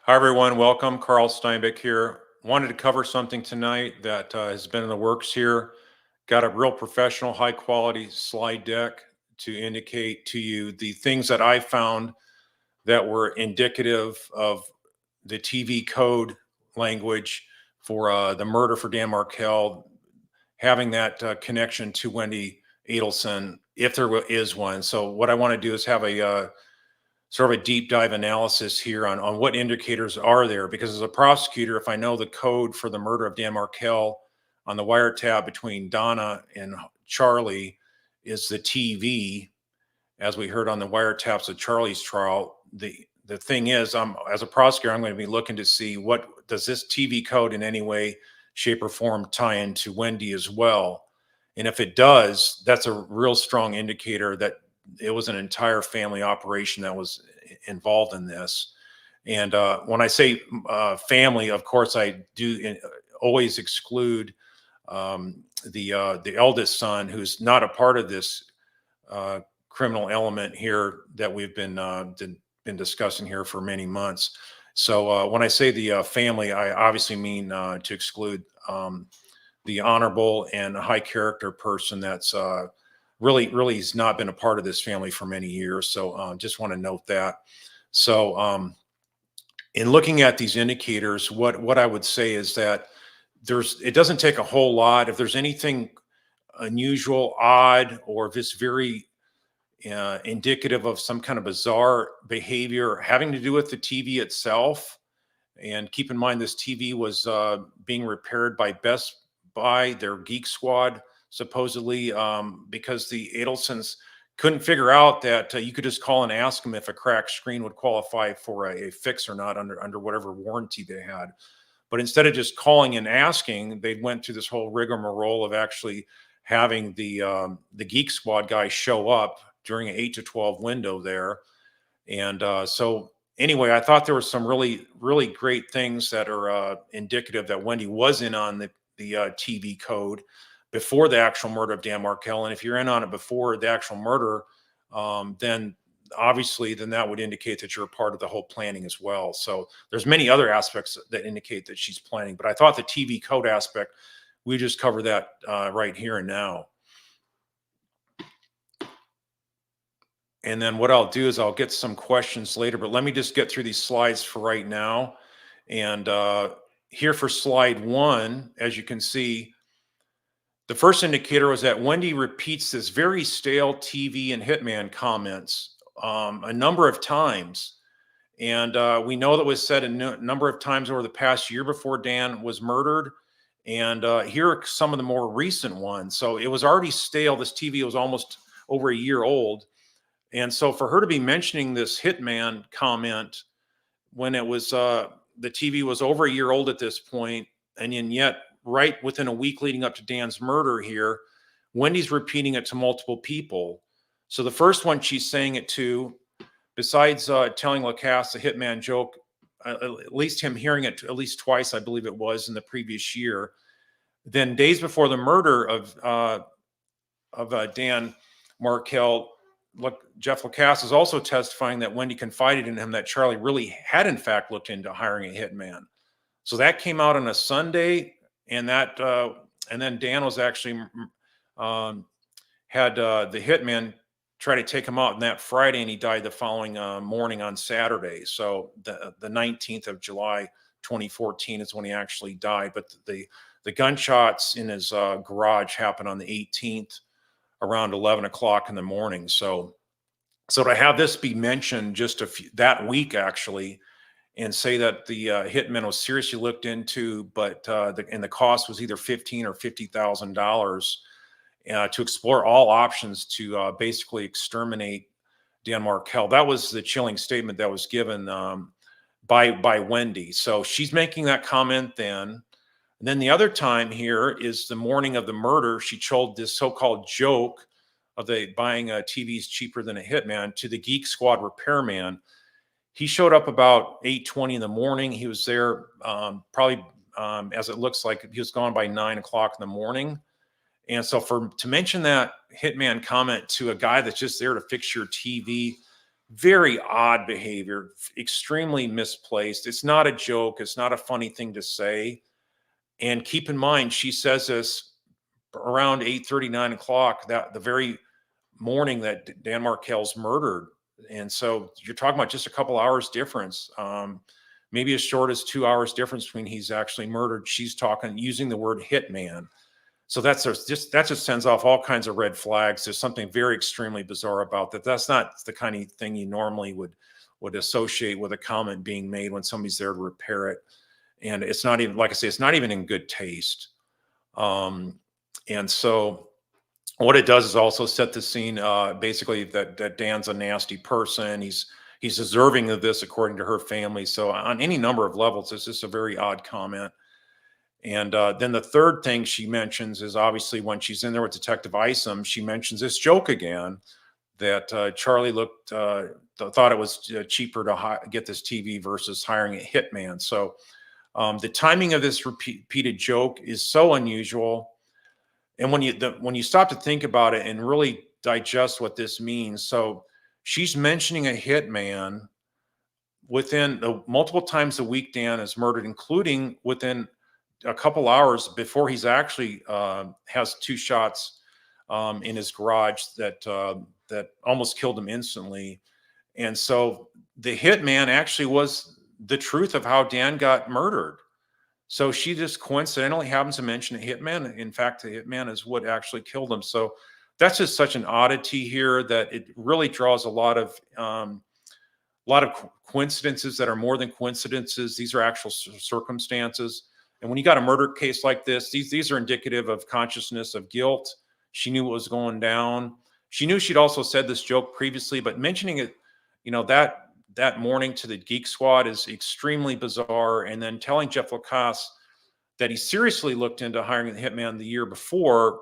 Hi, everyone. Welcome. Carl Steinbeck here. Wanted to cover something tonight that has been in the works here. Got a real professional, high quality slide deck to indicate to you the things that I found that were indicative of the TV code language for the murder for Dan Markel, having that connection to Wendi Adelson, if is one. So, what I want to do is have a sort of a deep dive analysis here on what indicators are there. Because as a prosecutor, if I know the code for the murder of Dan Markel on the wiretap between Donna and Charlie is the TV, as we heard on the wiretaps of Charlie's trial, the thing is, as a prosecutor, I'm going to be looking to see what does this TV code in any way, shape, or form tie into Wendi as well. And if it does, that's a real strong indicator that it was an entire family operation that was involved in this. And when I say family, of course, I do always exclude the eldest son, who's not a part of this criminal element here that we've been discussing here for many months. So when I say the family, I obviously mean to exclude the honorable and high character person that's really has not been a part of this family for many years. So just want to note that. So in looking at these indicators, what I would say is that it doesn't take a whole lot. If there's anything unusual, odd, or if it's very indicative of some kind of bizarre behavior having to do with the TV itself. And keep in mind, this TV was being repaired by Best Buy, their Geek Squad, supposedly, because the Adelsons couldn't figure out that you could just call and ask them if a cracked screen would qualify for a fix or not under whatever warranty they had. But instead of just calling and asking, they went through this whole rigmarole of actually having the Geek Squad guy show up during an 8 to 12 window there. And so anyway, I thought there were some really great things that are indicative that Wendi was in on the TV code before the actual murder of Dan Markel. And if you're in on it before the actual murder, then obviously then that would indicate that you're a part of the whole planning as well. So there's many other aspects that indicate that she's planning, but I thought the TV code aspect, we just cover that right here and now. And then what I'll do is I'll get some questions later, but let me just get through these slides for right now. And here for slide 1, as you can see, the first indicator was that Wendi repeats this very stale TV and hitman comments a number of times. And we know that was said a number of times over the past year before Dan was murdered. And here are some of the more recent ones. So it was already stale. This TV was almost over a year old. And so for her to be mentioning this hitman comment when it was the TV was over a year old at this point, and yet right within a week leading up to Dan's murder here, Wendi's repeating it to multiple people. So the first one she's saying it to, besides telling Lacasse the hitman joke, at least him hearing it at least twice, I believe it was in the previous year. Then days before the murder of Dan Markel, Jeff Lacasse is also testifying that Wendi confided in him that Charlie really had in fact looked into hiring a hitman. So that came out on a Sunday, and then Dan was actually had the hitman try to take him out on that Friday, and he died the following morning on Saturday. So the 19th of July, 2014 is when he actually died. But the gunshots in his garage happened on the 18th around 11 o'clock in the morning. So to have this be mentioned just that week actually, and say that the hitman was seriously looked into, but the cost was either $15,000 or $50,000 to explore all options to basically exterminate Dan Markel. That was the chilling statement that was given by Wendi. So she's making that comment then. And then the other time here is the morning of the murder. She told this so-called joke of the buying TVs cheaper than a hitman to the Geek Squad repairman. He showed up about 8:20 in the morning. He was there probably, as it looks like, he was gone by 9 o'clock in the morning. And so to mention that hitman comment to a guy that's just there to fix your TV Very odd behavior, extremely misplaced. It's not a joke. It's not a funny thing to say. And keep in mind, she says this around 8:30, 9 o'clock, that the very morning that Dan Markel's murdered. And so you're talking about just a couple hours difference, maybe as short as 2 hours difference between he's actually murdered. She's talking using the word hitman. So that just sends off all kinds of red flags. There's something very extremely bizarre about that. That's not the kind of thing you normally would associate with a comment being made when somebody's there to repair it. And it's not even, like I say, it's not even in good taste. And so what it does is also set the scene, basically that Dan's a nasty person. He's deserving of this according to her family. So on any number of levels, it's just a very odd comment. And then the third thing she mentions is obviously when she's in there with Detective Isom, she mentions this joke again that Charlie thought it was cheaper to get this TV versus hiring a hitman. So the timing of this repeated joke is so unusual. And when you stop to think about it and really digest what this means, so she's mentioning a hitman within multiple times a week Dan is murdered, including within a couple hours before he's actually has two shots in his garage that almost killed him instantly. And so the hitman actually was the truth of how Dan got murdered. So she just coincidentally happens to mention a hitman. In fact, the hitman is what actually killed him. So that's just such an oddity here that it really draws a lot of coincidences that are more than coincidences. These are actual circumstances. And when you got a murder case like this, these are indicative of consciousness of guilt. She knew what was going down. She knew she'd also said this joke previously, but mentioning it, that morning to the Geek Squad is extremely bizarre. And then telling Jeff Lacasse that he seriously looked into hiring the hitman the year before.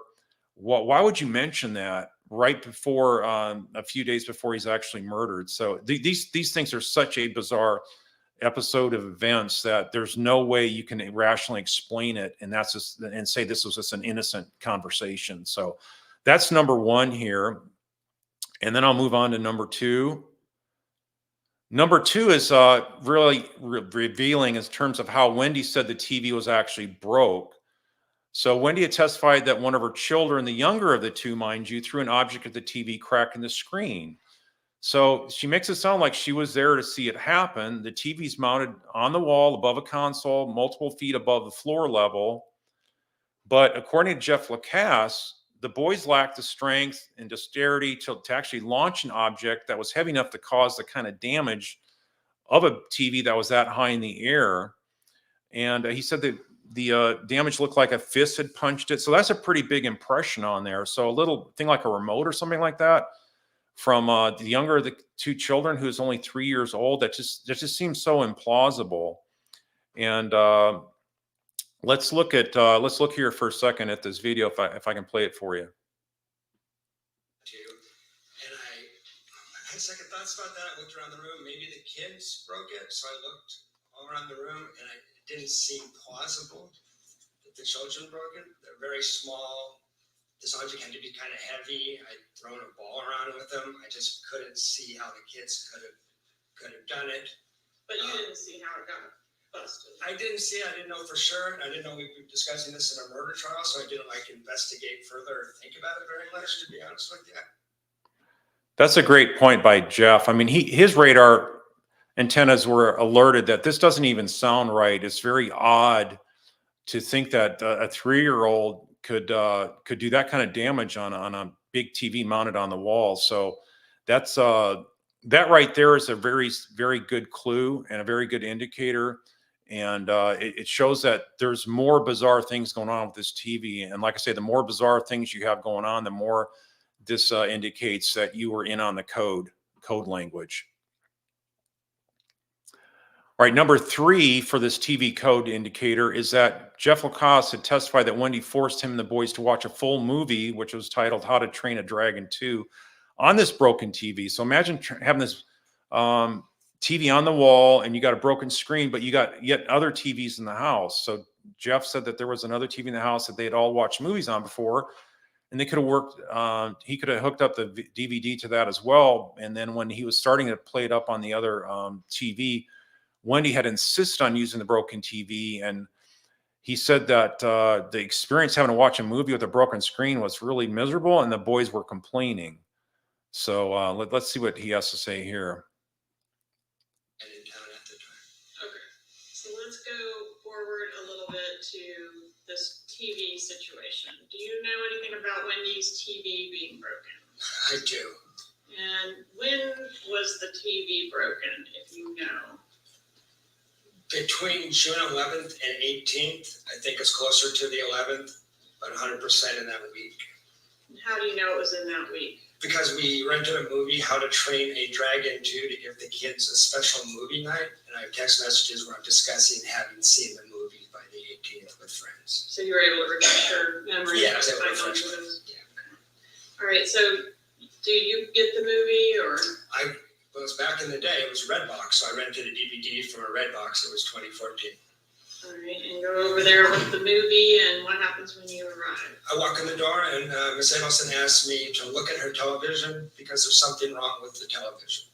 Why would you mention that right before a few days before he's actually murdered? So these things are such a bizarre episode of events that there's no way you can rationally explain it, and say this was just an innocent conversation. So that's number one here, and then I'll move on to number two. Number two is really revealing in terms of how Wendi said the TV was actually broke. So Wendi had testified that one of her children, the younger of the two, mind you, threw an object at the TV, cracking the screen. So she makes it sound like she was there to see it happen. The TV's mounted on the wall above a console, multiple feet above the floor level. But according to Jeff Lacasse, the boys lacked the strength and dexterity to actually launch an object that was heavy enough to cause the kind of damage of a TV that was that high in the air. And he said that the damage looked like a fist had punched it. So that's a pretty big impression on there. So a little thing like a remote or something like that from the younger of the two children, who's only 3 years old, that just seems so implausible. And let's look here for a second at this video if I can play it for you. And I had second thoughts about that. I looked around the room. Maybe the kids broke it, so I looked all around the room, and it didn't seem plausible that the children broke it. They're very small. This object had to be kind of heavy. I'd thrown a ball around with them. I just couldn't see how the kids could have done it. But you didn't see how it got busted. I didn't see. I didn't know for sure. I didn't know we'd be discussing this in a murder trial, so I didn't investigate further or think about it very much, to be honest with you. That's a great point by Jeff. I mean, his radar antennas were alerted that this doesn't even sound right. It's very odd to think that a 3-year-old could do that kind of damage on a big TV mounted on the wall. So that's that right there is a very, very good clue and a very good indicator. And it shows that there's more bizarre things going on with this TV. And like I say, the more bizarre things you have going on, the more this indicates that you were in on the code language. All right, number 3 for this TV code indicator is that Jeff Lacasse had testified that Wendi forced him and the boys to watch a full movie, which was titled How to Train a Dragon 2, on this broken TV. So imagine having this TV on the wall and you got a broken screen, but you got yet other TVs in the house. So Jeff said that there was another TV in the house that they had all watched movies on before. and they could have worked. He could have hooked up the DVD to that as well. And then when he was starting to play it up on the other TV, Wendy had insisted on using the broken TV, and he said that the experience having to watch a movie with a broken screen was really miserable, and the boys were complaining. So let's see what he has to say here. And in town at the time. Okay, so let's go forward a little bit to this TV situation. Do you know anything about Wendy's TV being broken? I do. And when was the TV broken, if you know? Between June 11th and 18th, I think it's closer to the 11th, but 100% in that week. How do you know it was in that week? Because we rented a movie, How to Train a Dragon 2, to give the kids a special movie night. And I have text messages where I'm discussing having seen the movie by the 18th with friends. So you were able to refresh your memory? Yeah, I was of able to the refresh title of it. those? Yeah. All right, so do you get the movie or? Well, it was back in the day, it was Redbox, so I rented a DVD from a Redbox. It was 2014. All right, and go over there with the movie, and what happens when you arrive? I walk in the door, and Miss Adelson asked me to look at her television because there's something wrong with the television.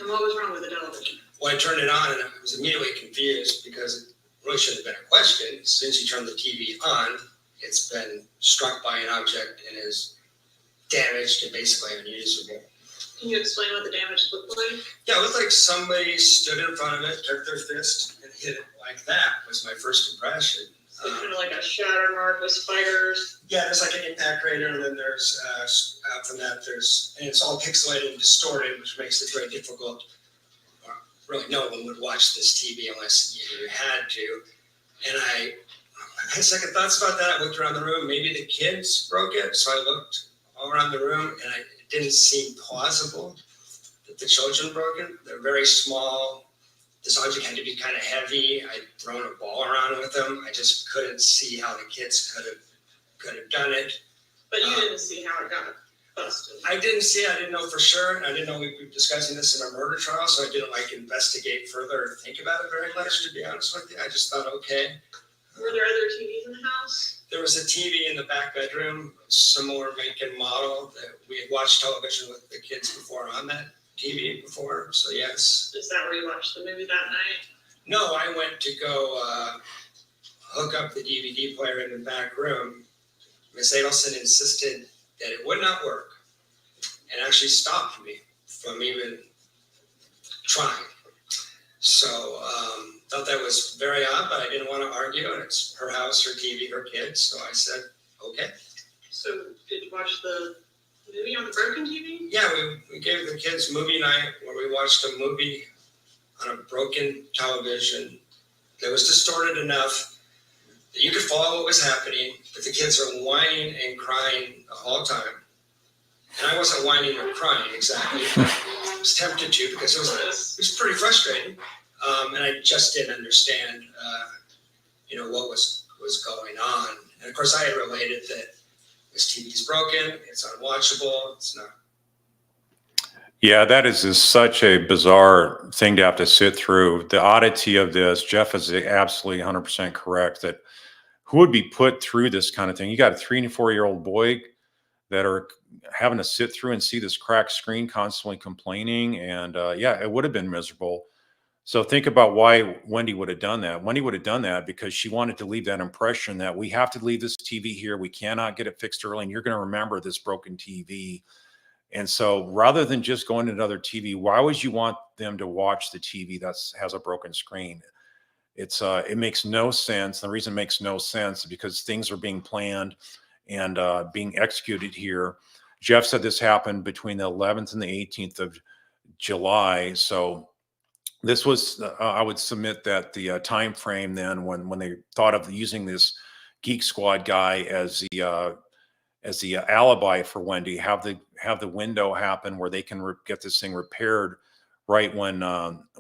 And what was wrong with the television? Well, I turned it on, and I was immediately confused because it really shouldn't have been a question. Since you turn the TV on, it's been struck by an object and is damaged and basically unusable. Can you explain what the damage looked like? Yeah, it looked like somebody stood in front of it, took their fist, and hit it like that. Was my first impression. So kind of like a shatter mark with spiders. Yeah, there's like an impact crater, and then there's from that and it's all pixelated and distorted, which makes it very difficult. Really, no one would watch this TV unless you had to. And I had second thoughts about that. I looked around the room. Maybe the kids broke it, so I looked all around the room, and it didn't seem plausible that the children broke it. They're very small. This object had to be kind of heavy. I'd thrown a ball around with them. I just couldn't see how the kids could have done it. But you didn't see how it got busted. I didn't see it. I didn't know for sure. I didn't know we'd be discussing this in a murder trial, so I didn't investigate further or think about it very much, to be honest with you. I just thought, okay. Were there other TVs in the house? There was a TV in the back bedroom, similar make and model, that we had watched television with the kids before on that TV before, so yes. Is that where you watched the movie that night? No, I went to go hook up the DVD player in the back room. Miss Adelson insisted that it would not work and actually stopped me from even trying. So thought that was very odd, but I didn't want to argue, and it's her house, her TV, her kids, so I said, okay. So did you watch the movie on the broken TV? Yeah, we gave the kids movie night where we watched a movie on a broken television that was distorted enough that you could follow what was happening, but the kids are whining and crying the whole time. And I wasn't whining or crying exactly. I was tempted to because it was pretty frustrating. And I just didn't understand, what was going on. And of course, I had related that this TV's broken, it's unwatchable, it's not. Yeah, that is such a bizarre thing to have to sit through. The oddity of this, Jeff is absolutely 100% correct that who would be put through this kind of thing? You got a 3 and 4-year-old boy that are having to sit through and see this cracked screen constantly complaining. And yeah, it would have been miserable. So think about why Wendy would have done that. Wendy would have done that because she wanted to leave that impression that we have to leave this TV here. We cannot get it fixed early, and you're going to remember this broken TV. And so rather than just going to another TV, why would you want them to watch the TV that has a broken screen? It makes no sense. The reason it makes no sense is because things are being planned and being executed here. Jeff said this happened between the 11th and the 18th of July. So this was, I would submit that the time frame then when they thought of using this Geek Squad guy as the alibi for Wendy, have the window happen where they can get this thing repaired right when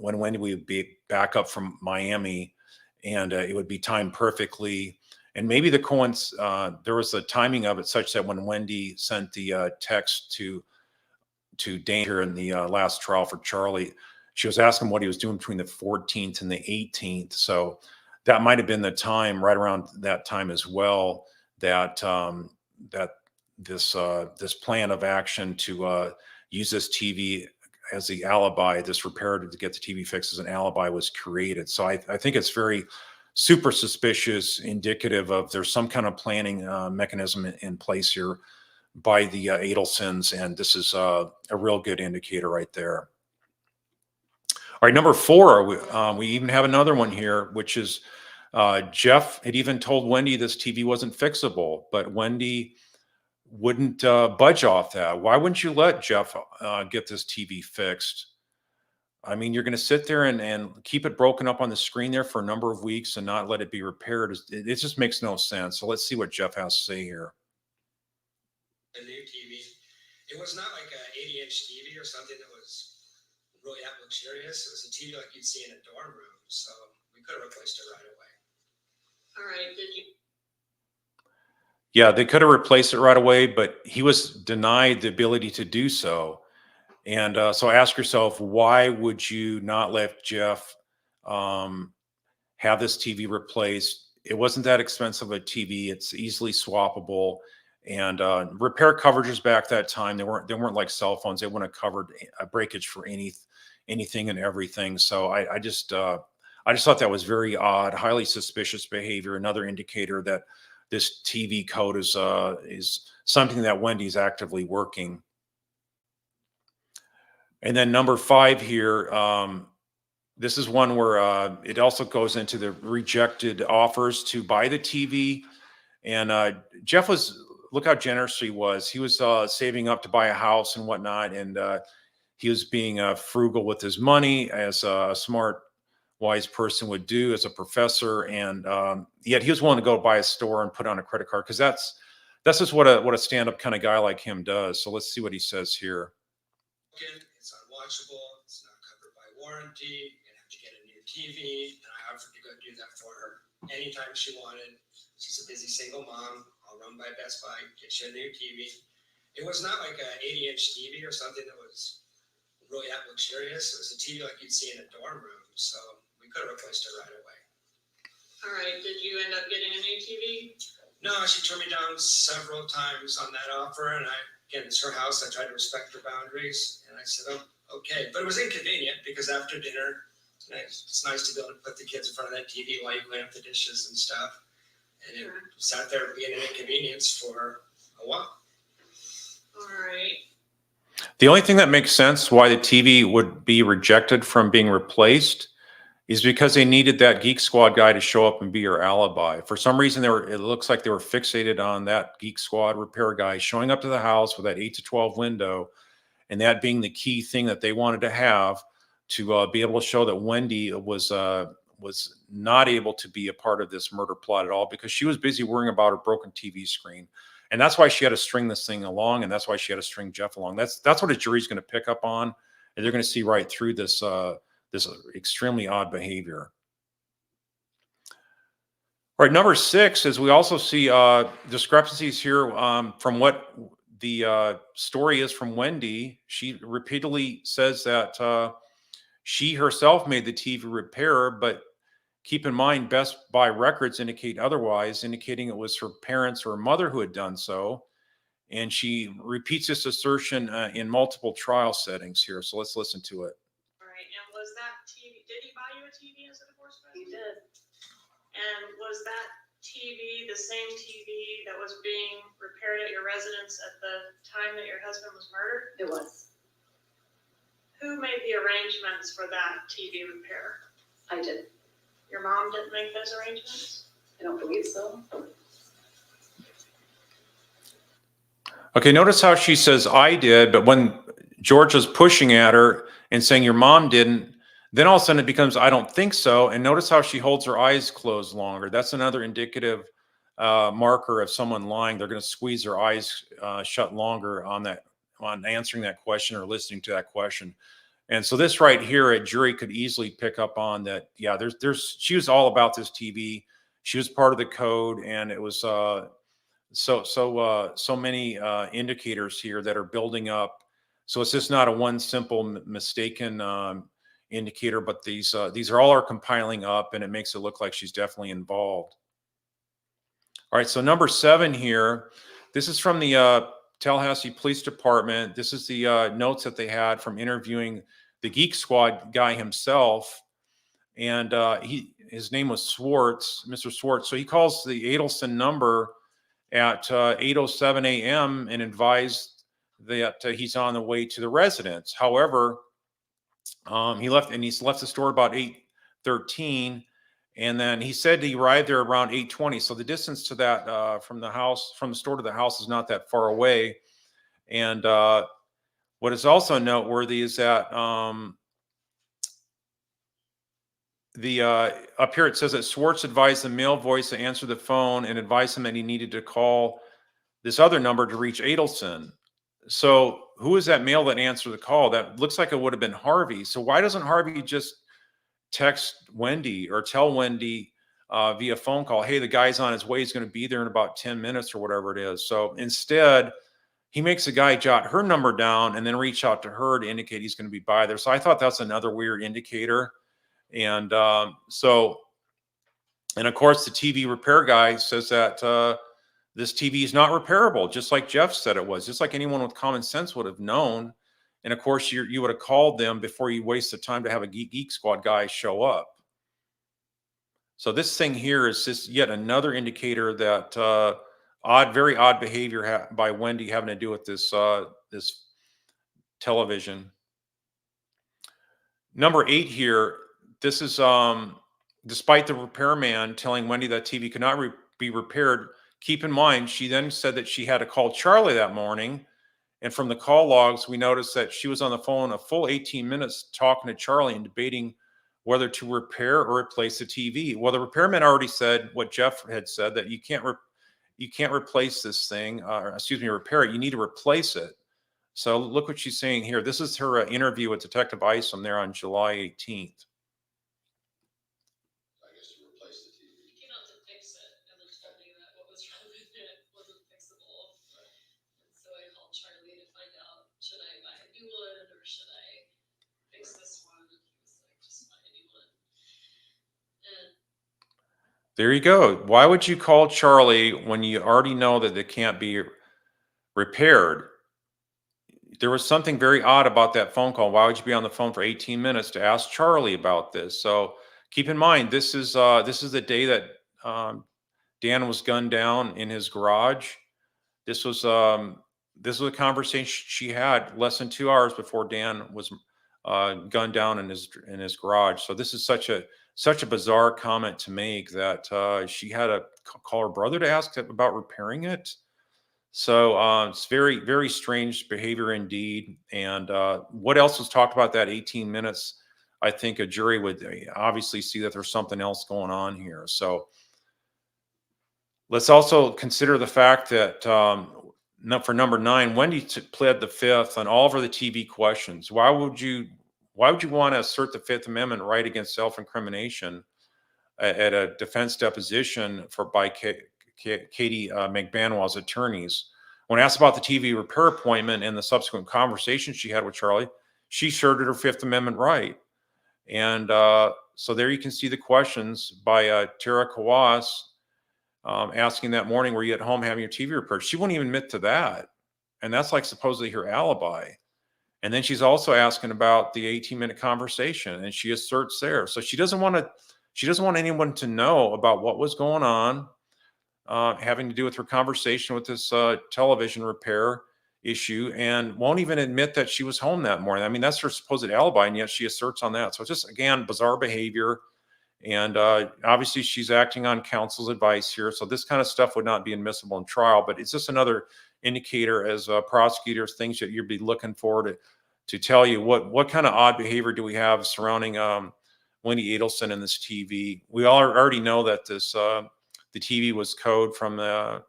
Wendy would be back up from Miami, and it would be timed perfectly. And maybe there was a timing of it such that when Wendy sent the text to Danger in the last trial for Charlie, she was asking what he was doing between the 14th and the 18th. So that might have been the time, right around that time as well, that this plan of action to use this TV as the alibi, this repair to get the TV fixed as an alibi was created. So I think it's very super suspicious, indicative of there's some kind of planning mechanism in place here by the Adelsons, and this is a real good indicator right there. All right, number 4, we even have another one here, which is Jeff had even told Wendi this TV wasn't fixable, but Wendi wouldn't budge off that. Why wouldn't you let Jeff get this TV fixed? I mean, you're going to sit there and keep it broken up on the screen there for a number of weeks and not let it be repaired. It just makes no sense. So let's see what Jeff has to say here. A new TV. It was not like an 80-inch TV or something that was really that luxurious. It was a TV like you'd see in a dorm room. So we could have replaced it right away. All right, did you? Yeah, they could have replaced it right away, but he was denied the ability to do so. And so ask yourself, why would you not let Jeff have this TV replaced? It wasn't that expensive a TV. It's easily swappable. And repair coverages back that time, they weren't like cell phones. They wouldn't have covered a breakage for anything and everything. So I just thought that was very odd, highly suspicious behavior. Another indicator that this TV code is something that Wendi's actively working. And then number 5 here, this is one where it also goes into the rejected offers to buy the TV. And Jeff look how generous he was. He was saving up to buy a house and whatnot. And he was being frugal with his money, as a smart, wise person would do as a professor. And yet he was willing to go buy a store and put on a credit card, because that's just what a stand-up kind of guy like him does. So let's see what he says here. It's unwatchable. It's not covered by warranty. You're gonna have to get a new TV, and I offered to go do that for her anytime she wanted. She's a busy single mom. I'll run by Best Buy, get you a new TV. It was not like an 80-inch TV or something that was really that luxurious. It was a TV like you'd see in a dorm room. So we could have replaced it right away. All right, did you end up getting a new TV? No, she turned me down several times on that offer, and again, it's her house. I tried to respect her boundaries, and I said, "Oh, okay." But it was inconvenient because after dinner, it's nice to be able to put the kids in front of that TV while you clean up the dishes and stuff. And it sat there being an inconvenience for a while. All right. The only thing that makes sense why the TV would be rejected from being replaced is because they needed that Geek Squad guy to show up and be your alibi. For some reason, it looks like they were fixated on that Geek Squad repair guy showing up to the house with that 8 to 12 window, and that being the key thing that they wanted to have to be able to show that Wendi was not able to be a part of this murder plot at all, because she was busy worrying about her broken TV screen. And that's why she had to string this thing along, and that's why she had to string Jeff along. That's what a jury's going to pick up on, and they're going to see right through this this extremely odd behavior. All right, number 6 is we also see discrepancies here from what the story is from Wendi. She repeatedly says that she herself made the TV repair, but keep in mind, Best Buy records indicate otherwise, indicating it was her parents or her mother who had done so. And she repeats this assertion in multiple trial settings here. So let's listen to it. All right, and was that TV, did he buy you a TV as a divorce He judge? did. And was that TV the same TV that was being repaired at your residence at the time that your husband was murdered? It was. Who made the arrangements for that TV repair? I did. Your mom didn't make those arrangements? I don't believe so. Okay, notice how she says, I did, but when George was pushing at her and saying your mom didn't, then all of a sudden it becomes, I don't think so. And notice how she holds her eyes closed longer. That's another indicative marker of someone lying. They're going to squeeze their eyes shut longer on answering that question or listening to that question. And so this right here, a jury could easily pick up on that. Yeah, she was all about this TV. She was part of the code, and it was so many indicators here that are building up. So it's just not a one simple mistaken indicator, but these are all compiling up, and it makes it look like she's definitely involved. All right, so number 7 here. This is from the Tallahassee Police Department. This is the notes that they had from interviewing the Geek Squad guy himself. And his name was Swartz, Mr. Swartz. So he calls the Adelson number at 8:07 a.m. and advised that he's on the way to the residence. However, he's left the store about 8:13, and then he said he arrived there around 8:20. So the distance to that from the store to the house is not that far away. And what is also noteworthy is that up here it says that Swartz advised the male voice to answer the phone and advised him that he needed to call this other number to reach Adelson. So who is that male that answered the call? That looks like it would have been Harvey. So why doesn't Harvey just text Wendi or tell Wendi via phone call, hey, the guy's on his way, he's going to be there in about 10 minutes or whatever it is. So instead, he makes the guy jot her number down and then reach out to her to indicate he's going to be by there. So I thought that's another weird indicator. And and of course, the TV repair guy says that this TV is not repairable, just like Jeff said it was, just like anyone with common sense would have known. And of course, you would have called them before you waste the time to have a Geek Squad guy show up. So this thing here is just yet another indicator that very odd behavior by Wendi having to do with this this television. Number 8 here. This is despite the repairman telling Wendi that TV could not be repaired. Keep in mind, she then said that she had to call Charlie that morning. And from the call logs, we noticed that she was on the phone a full 18 minutes talking to Charlie and debating whether to repair or replace the TV. Well, the repairman already said what Jeff had said, that you can't replace this thing, repair it. You need to replace it. So look what she's saying here. This is her interview with Detective Isom there on July 18th. There you go. Why would you call Charlie when you already know that it can't be repaired? There was something very odd about that phone call. Why would you be on the phone for 18 minutes to ask Charlie about this? So keep in mind, this is the day that Dan was gunned down in his garage. This was a conversation she had less than 2 hours before Dan was gunned down in his garage. So this is such a bizarre comment to make that she had to call her brother to ask about repairing it. So it's very, very strange behavior indeed. And what else was talked about that 18 minutes? I think a jury would obviously see that there's something else going on here. So let's also consider the fact that for number 9, Wendi pled the Fifth on all of the TV questions. Why would you want to assert the Fifth Amendment right against self-incrimination at a defense deposition by Katie McBanwell's attorneys? When asked about the TV repair appointment and the subsequent conversation she had with Charlie, she asserted her Fifth Amendment right. And so there you can see the questions by Tara Kawas asking that morning, were you at home having your TV repaired? She wouldn't even admit to that. And that's like supposedly her alibi. And then she's also asking about the 18-minute conversation, and she asserts there. So she doesn't want anyone to know about what was going on, having to do with her conversation with this television repair issue, and won't even admit that she was home that morning. I mean, that's her supposed alibi, and yet she asserts on that. So it's just, again, bizarre behavior. And obviously she's acting on counsel's advice here. So this kind of stuff would not be admissible in trial, but it's just another indicator as prosecutors, things that you'd be looking for to tell you what kind of odd behavior do we have surrounding Wendi Adelson and this TV. We all already know that this the TV was code from the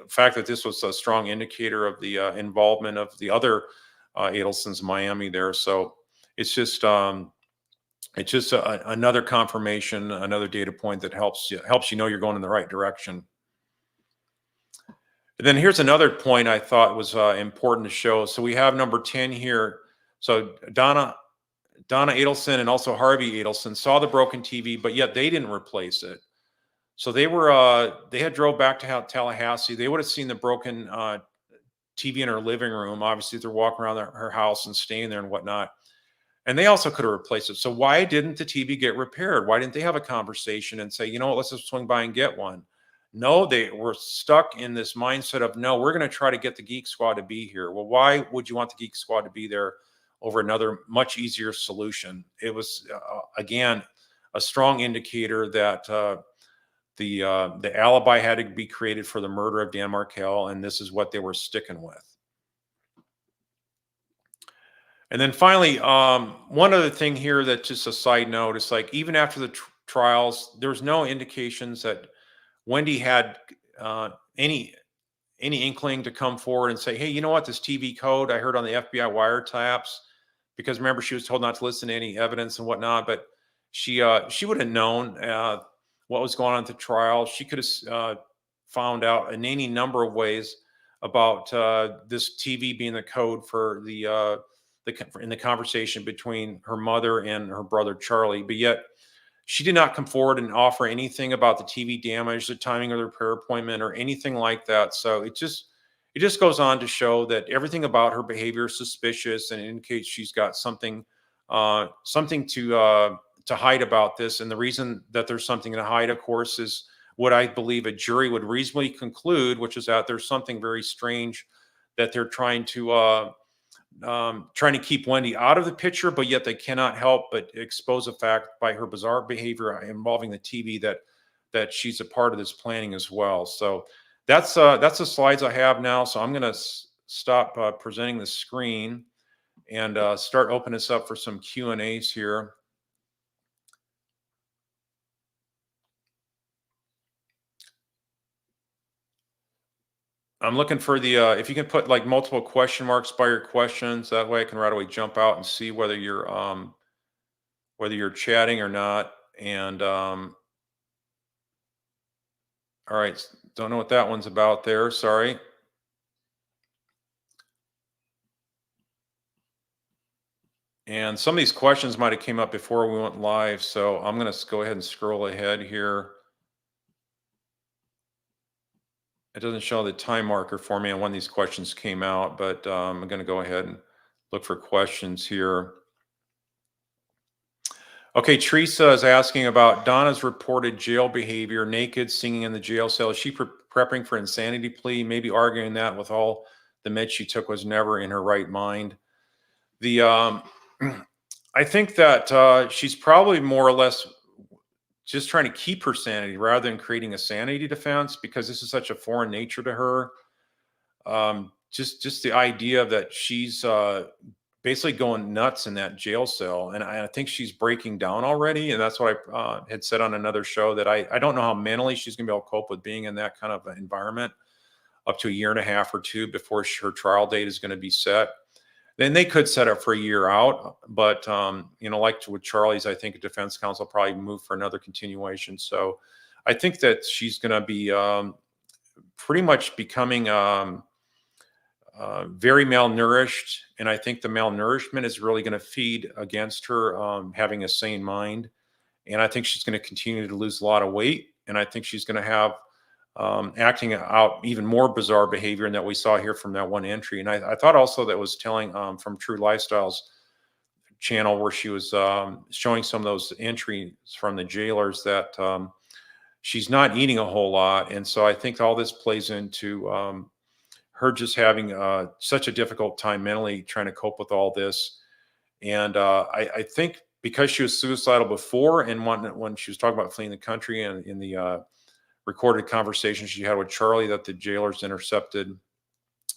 fact that this was a strong indicator of the involvement of the other Adelsons in Miami there. So it's just another confirmation, another data point that helps you know you're going in the right direction. And then here's another point I thought was important to show. So we have number 10 here. So Donna Adelson and also Harvey Adelson saw the broken TV, but yet they didn't replace it. So they had drove back to Tallahassee. They would have seen the broken TV in her living room. Obviously, they're walking around her house and staying there and whatnot. And they also could have replaced it. So why didn't the TV get repaired? Why didn't they have a conversation and say, you know what, let's just swing by and get one? No, they were stuck in this mindset of, no, we're going to try to get the Geek Squad to be here. Well, why would you want the Geek Squad to be there over another much easier solution? It was, again, a strong indicator that the alibi had to be created for the murder of Dan Markel, and this is what they were sticking with. And then finally, one other thing here that just a side note is like even after the trials, there's no indications that Wendi had any inkling to come forward and say, hey, you know what, this TV code I heard on the FBI wiretaps, because remember she was told not to listen to any evidence and whatnot, but she would have known what was going on at the trial. She could have found out in any number of ways about this TV being the code for in the conversation between her mother and her brother Charlie, but yet she did not come forward and offer anything about the TV damage, the timing of the repair appointment, or anything like that. So it just goes on to show that everything about her behavior is suspicious and indicates she's got something to hide about this. And the reason that there's something to hide, of course, is what I believe a jury would reasonably conclude, which is that there's something very strange that they're trying to keep Wendi out of the picture, but yet they cannot help but expose the fact by her bizarre behavior involving the TV that she's a part of this planning as well. So that's the slides I have now. So I'm going to stop presenting the screen and start opening this up for some Q&As here. I'm looking for the if you can put like multiple question marks by your questions, that way I can right away jump out and see whether you're chatting or not. And all right, don't know what that one's about there. Sorry. And some of these questions might have came up before we went live, so I'm going to go ahead and scroll ahead here. It doesn't show the time marker for me on when these questions came out, but I'm going to go ahead and look for questions here. Okay, Teresa is asking about Donna's reported jail behavior, naked, singing in the jail cell. Is she prepping for insanity plea? Maybe arguing that with all the meds she took was never in her right mind. The I think that she's probably more or less just trying to keep her sanity rather than creating a sanity defense, because this is such a foreign nature to her. Just the idea that she's basically going nuts in that jail cell, and I think she's breaking down already. And that's what I had said on another show, that I don't know how mentally she's going to be able to cope with being in that kind of environment up to a year and a half or two before her trial date is going to be set. Then they could set up for a year out, but like with Charlie's, I think a defense counsel will probably move for another continuation. So I think that she's going to be pretty much becoming very malnourished, and I think the malnourishment is really going to feed against her having a sane mind. And I think she's going to continue to lose a lot of weight, and I think she's going to have acting out even more bizarre behavior than that we saw here from that one entry. And I thought also that was telling from True Lifestyles channel, where she was showing some of those entries from the jailers, that she's not eating a whole lot. And so I think all this plays into her just having such a difficult time mentally trying to cope with all this. And I think because she was suicidal before, and when she was talking about fleeing the country, and in the recorded conversation she had with Charlie that the jailers intercepted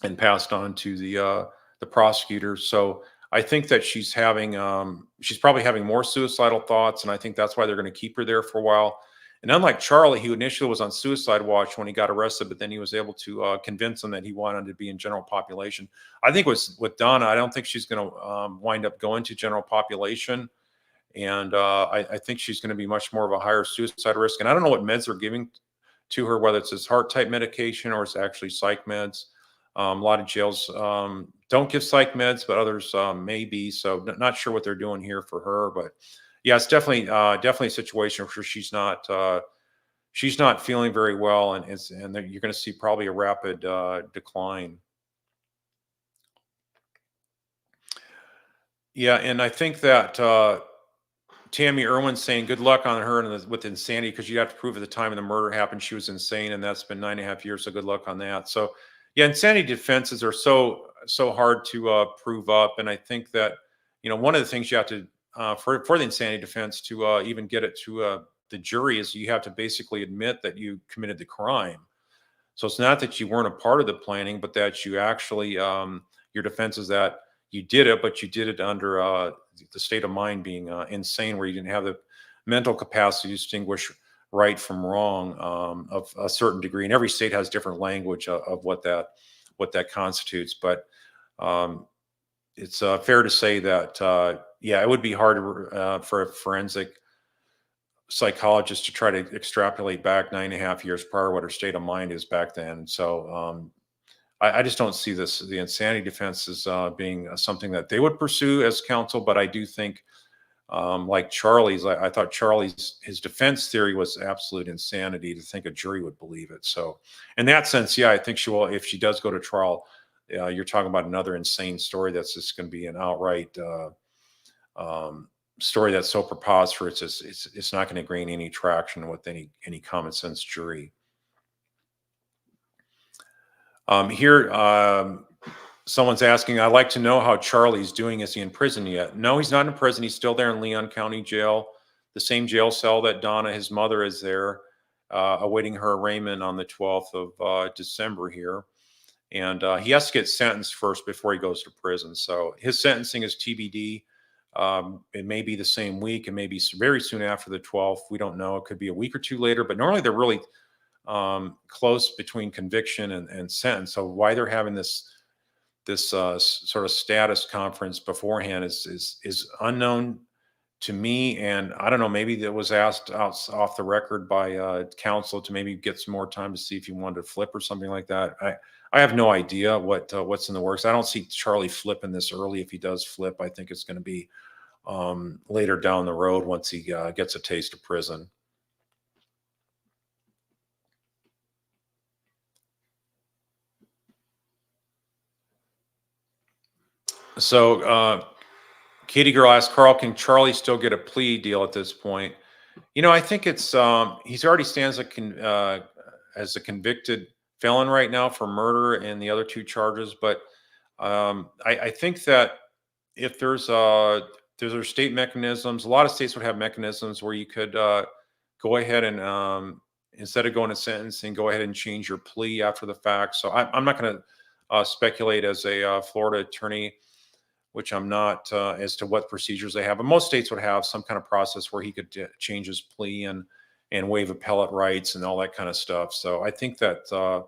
and passed on to the prosecutors. So I think that she's probably having more suicidal thoughts, and I think that's why they're going to keep her there for a while. And unlike Charlie, who initially was on suicide watch when he got arrested, but then he was able to convince him that he wanted to be in general population. I think with Donna, I don't think she's going to wind up going to general population. And I think she's going to be much more of a higher suicide risk. And I don't know what meds they're giving to her, whether it's this heart type medication or it's actually psych meds. A lot of jails don't give psych meds, but others may be. So not sure what they're doing here for her, but yeah, it's definitely a situation where she's not she's not feeling very well, and you're going to see probably a rapid decline. Yeah, and I think that Tammy Irwin's saying good luck on her and with insanity, because you have to prove at the time of the murder happened she was insane, and that's been 9.5 years. So good luck on that. So yeah, insanity defenses are so hard to prove up, and I think that one of the things you have to for the insanity defense to even get it to the jury is you have to basically admit that you committed the crime. So it's not that you weren't a part of the planning, but that you actually your defense is that you did it, but you did it under the state of mind being insane, where you didn't have the mental capacity to distinguish right from wrong of a certain degree. And every state has different language of what that constitutes. But it's fair to say that yeah, it would be hard for a forensic psychologist to try to extrapolate back 9.5 years prior what her state of mind is back then. So I just don't see the insanity defense as being something that they would pursue as counsel. But I do think, like Charlie's, I thought his defense theory was absolute insanity to think a jury would believe it. So in that sense, yeah, I think she will. If she does go to trial, you're talking about another insane story that's just going to be an outright story that's so preposterous it's not going to gain any traction with any common sense jury. Here, someone's asking, I'd like to know how Charlie's doing. Is he in prison yet? No, he's not in prison. He's still there in Leon County Jail, the same jail cell that Donna, his mother, is there, awaiting her arraignment on the 12th of December here. And he has to get sentenced first before he goes to prison. So his sentencing is TBD. It may be the same week. It may be very soon after the 12th. We don't know. It could be a week or two later, but normally they're really close between conviction and sentence. So why they're having this sort of status conference beforehand is unknown to me. And I don't know, maybe that was asked off the record by counsel to maybe get some more time to see if he wanted to flip or something like that. I have no idea what's in the works. I don't see Charlie flipping this early. If he does flip, I think it's going to be later down the road once he gets a taste of prison. So Katie Girl asked, Carl, can Charlie still get a plea deal at this point? I think it's he's already stands as a convicted felon right now for murder and the other two charges. But I think that if there's state mechanisms, a lot of states would have mechanisms where you could go ahead and instead of going to sentencing, go ahead and change your plea after the fact. So I'm not going to speculate as a Florida attorney, which I'm not, as to what procedures they have. But most states would have some kind of process where he could change his plea and waive appellate rights and all that kind of stuff. So I think that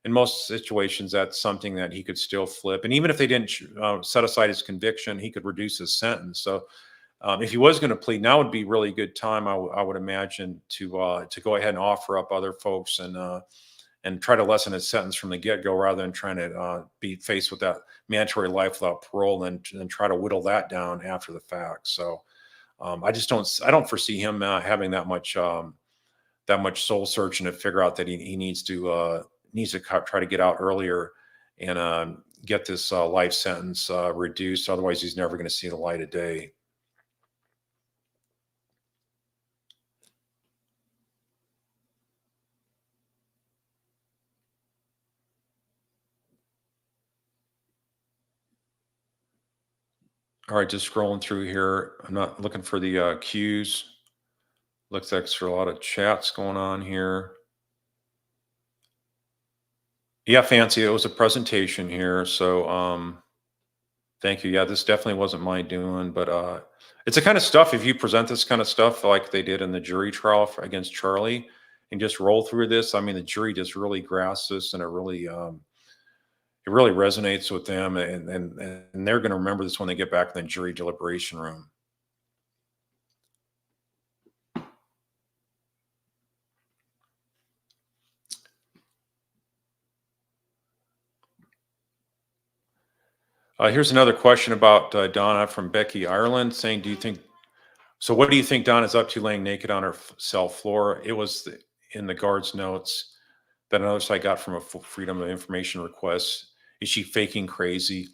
in most situations, that's something that he could still flip. And even if they didn't set aside his conviction, he could reduce his sentence. So if he was going to plead, now would be really good time, I would imagine, to go ahead and offer up other folks and try to lessen his sentence from the get-go, rather than trying to be faced with that mandatory life without parole and try to whittle that down after the fact. So I don't foresee him having that much soul searching to figure out that he needs to try to get out earlier and get this life sentence reduced. Otherwise, he's never going to see the light of day. All right, just scrolling through here. I'm not looking for the cues. Looks like there's a lot of chats going on here. Yeah, Fancy, it was a presentation here. So thank you. Yeah, this definitely wasn't my doing, but it's the kind of stuff, if you present this kind of stuff like they did in the jury trial against Charlie and just roll through this, I mean, the jury just really grasps this, and it really resonates with them, and they're going to remember this when they get back in the jury deliberation room. Here's another question about Donna from Becky Ireland saying, what do you think Donna's up to laying naked on her cell floor? in the guard's notes that another site got from a Freedom of Information request. Is she faking crazy?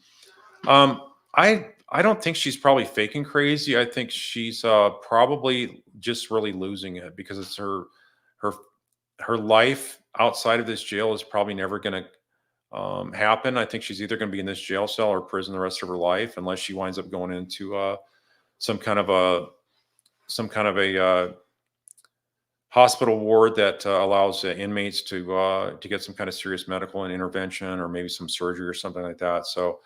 I don't think she's probably faking crazy. I think she's probably just really losing it because it's her her life outside of this jail is probably never going to happen. I think she's either going to be in this jail cell or prison the rest of her life, unless she winds up going into some kind of a hospital ward that allows inmates to get some kind of serious medical and intervention, or maybe some surgery or something like that. So,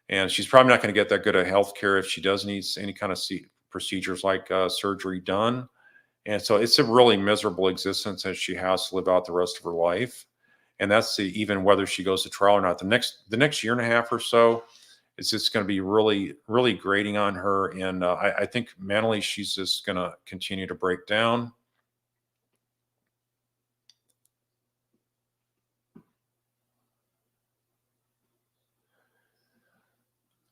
and she's probably not going to get that good of health care if she does need any kind of procedures like surgery done. And so it's a really miserable existence that she has to live out the rest of her life. And that's even whether she goes to trial or not. The next year and a half or so, it's just going to be really, really grating on her. And I think mentally she's just going to continue to break down.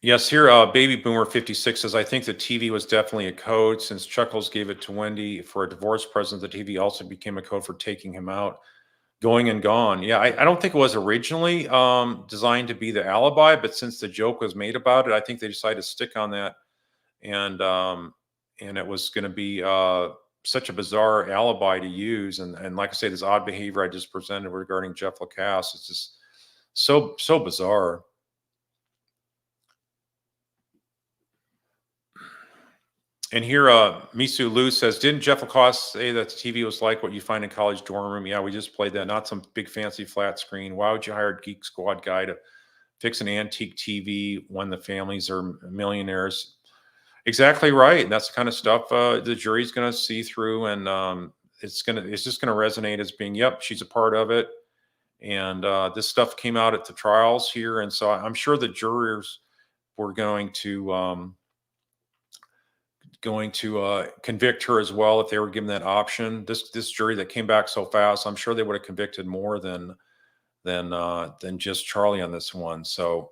Yes, here, Baby Boomer 56 says, I think the TV was definitely a code. Since Chuckles gave it to Wendi for a divorce present, the TV also became a code for taking him out, going and gone. Yeah, I don't think it was originally designed to be the alibi, but since the joke was made about it, I think they decided to stick on that. And it was going to be such a bizarre alibi to use. And like I say, this odd behavior I just presented regarding Jeff Lacasse, it's just so bizarre. And here, Misu Lu says, didn't Jeff Lacoste say that the TV was like what you find in college dorm room? Yeah, we just played that. Not some big fancy flat screen. Why would you hire a Geek Squad guy to fix an antique TV when the families are millionaires? Exactly right. And that's the kind of stuff the jury's going to see through, and it's just going to resonate as being, yep, she's a part of it. And this stuff came out at the trials here, and so I'm sure the jurors were going to convict her as well if they were given that option. This jury that came back so fast, I'm sure they would have convicted more than just Charlie on this one. So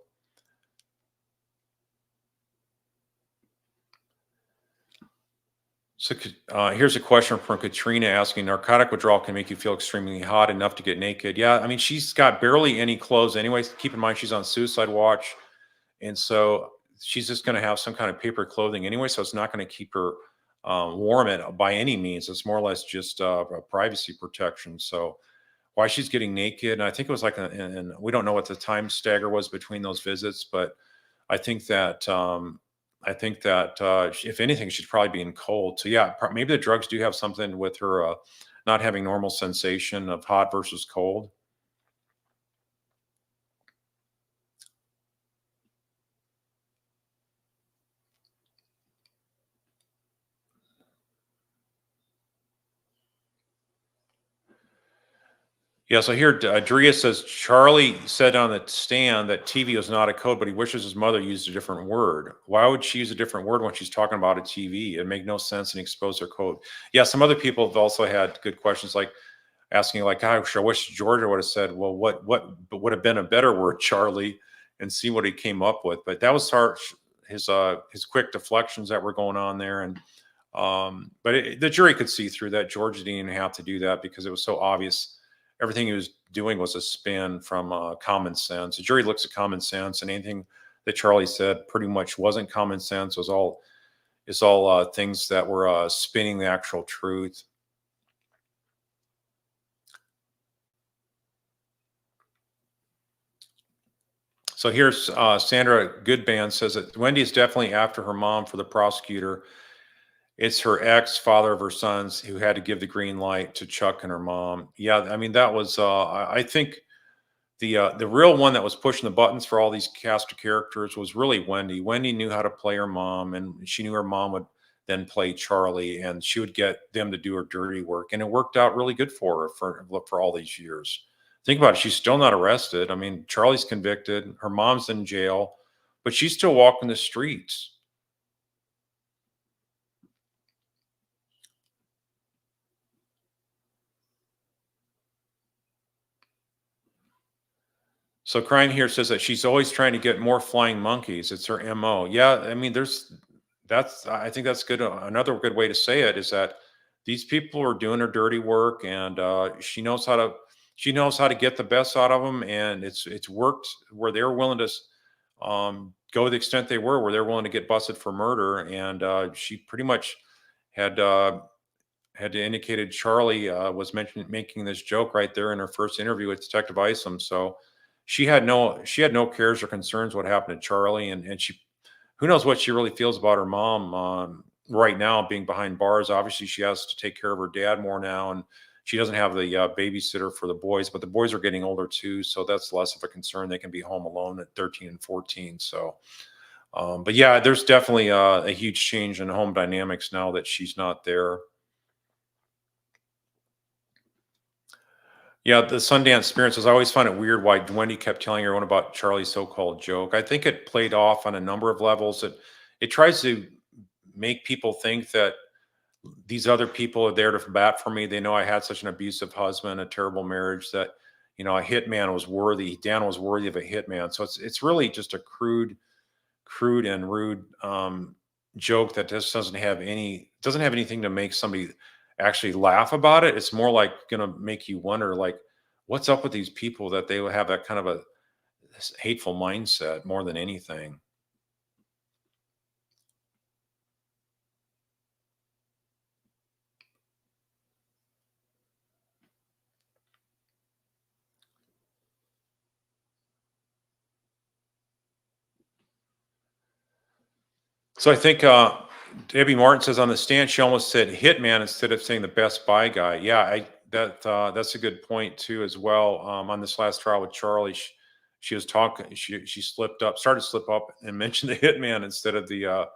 here's a question from Katrina asking, narcotic withdrawal can make you feel extremely hot enough to get naked. Yeah, I mean, she's got barely any clothes anyways. Keep in mind she's on suicide watch, and so she's just going to have some kind of paper clothing anyway, so it's not going to keep her warm by any means. It's more or less just a privacy protection. So why she's getting naked, and I think it was like, and we don't know what the time stagger was between those visits, but I think that if anything, she's probably being cold. So yeah, maybe the drugs do have something with her not having normal sensation of hot versus cold. Yeah, so here, Drea says Charlie said on the stand that TV was not a code, but he wishes his mother used a different word. Why would she use a different word when she's talking about a TV? It made no sense and exposed her code. Yeah, some other people have also had good questions, like asking, like, gosh, I wish Georgia would have said, well, what would have been a better word, Charlie, and see what he came up with. But that was his quick deflections that were going on there, and but the jury could see through that. Georgia didn't even have to do that because it was so obvious. Everything he was doing was a spin from common sense. The jury looks at common sense, and anything that Charlie said pretty much wasn't common sense. It was all things that were spinning the actual truth. So here's Sandra Goodband says that Wendi is definitely after her mom for the prosecutor. It's her ex, father of her sons, who had to give the green light to Chuck and her mom. Yeah, I mean, that was I think the real one that was pushing the buttons for all these cast of characters was really Wendi. Wendi knew how to play her mom, and she knew her mom would then play Charlie, and she would get them to do her dirty work, and it worked out really good for her for all these years. Think about it; she's still not arrested. I mean, Charlie's convicted, her mom's in jail, but she's still walking the streets. So Crying here says that she's always trying to get more flying monkeys. It's her MO. Yeah, I mean, I think that's good. Another good way to say it is that these people are doing her dirty work, and she knows how to get the best out of them, and it's worked where they're willing to go the extent they were, where they're willing to get busted for murder, and she pretty much had had indicated Charlie was making this joke right there in her first interview with Detective Isom. So she had no cares or concerns what happened to Charlie, and she who knows what she really feels about her mom right now being behind bars. Obviously, she has to take care of her dad more now, and she doesn't have the babysitter for the boys. But the boys are getting older too, so that's less of a concern. They can be home alone at 13 and 14. So, but yeah, there's definitely a huge change in home dynamics now that she's not there. Yeah, the Sundance experiences. I always find it weird why Wendy kept telling everyone about Charlie's so-called joke. I think it played off on a number of levels. It tries to make people think that these other people are there to bat for me. They know I had such an abusive husband, a terrible marriage, that a hitman was worthy. Dan was worthy of a hitman. So it's really just a crude and rude joke that just doesn't have anything to make somebody actually laugh about it. It's more like going to make you wonder, like, what's up with these people that they would have that kind of a this hateful mindset more than anything. So I think Debbie Martin says on the stand she almost said hitman instead of saying the Best Buy guy. Yeah, that's a good point too as well. On this last trial with Charlie, she was talking. She slipped up, started to slip up, and mentioned the hitman instead of the uh,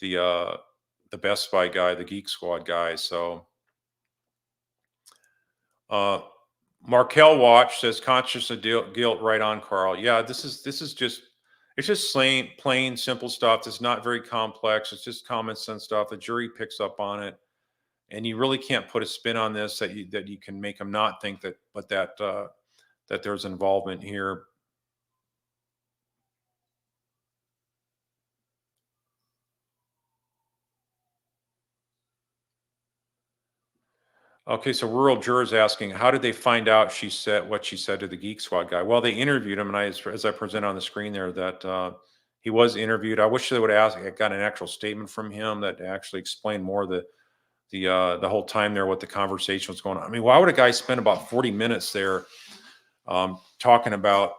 the Best Buy guy, the Geek Squad guy. So uh, Markel Watch says conscious of guilt. Right on, Carl. Yeah, this is just it's just plain simple stuff. It's not very complex. It's just common sense stuff. The jury picks up on it, and you really can't put a spin on this that you can make them not think that, but that there's involvement here. Okay, so rural jurors asking, how did they find out she said what she said to the Geek Squad guy? Well, they interviewed him, and as I present on the screen there, that he was interviewed. I wish they would ask, I got an actual statement from him that actually explained more the whole time there, what the conversation was going on. I mean, why would a guy spend about 40 minutes there talking about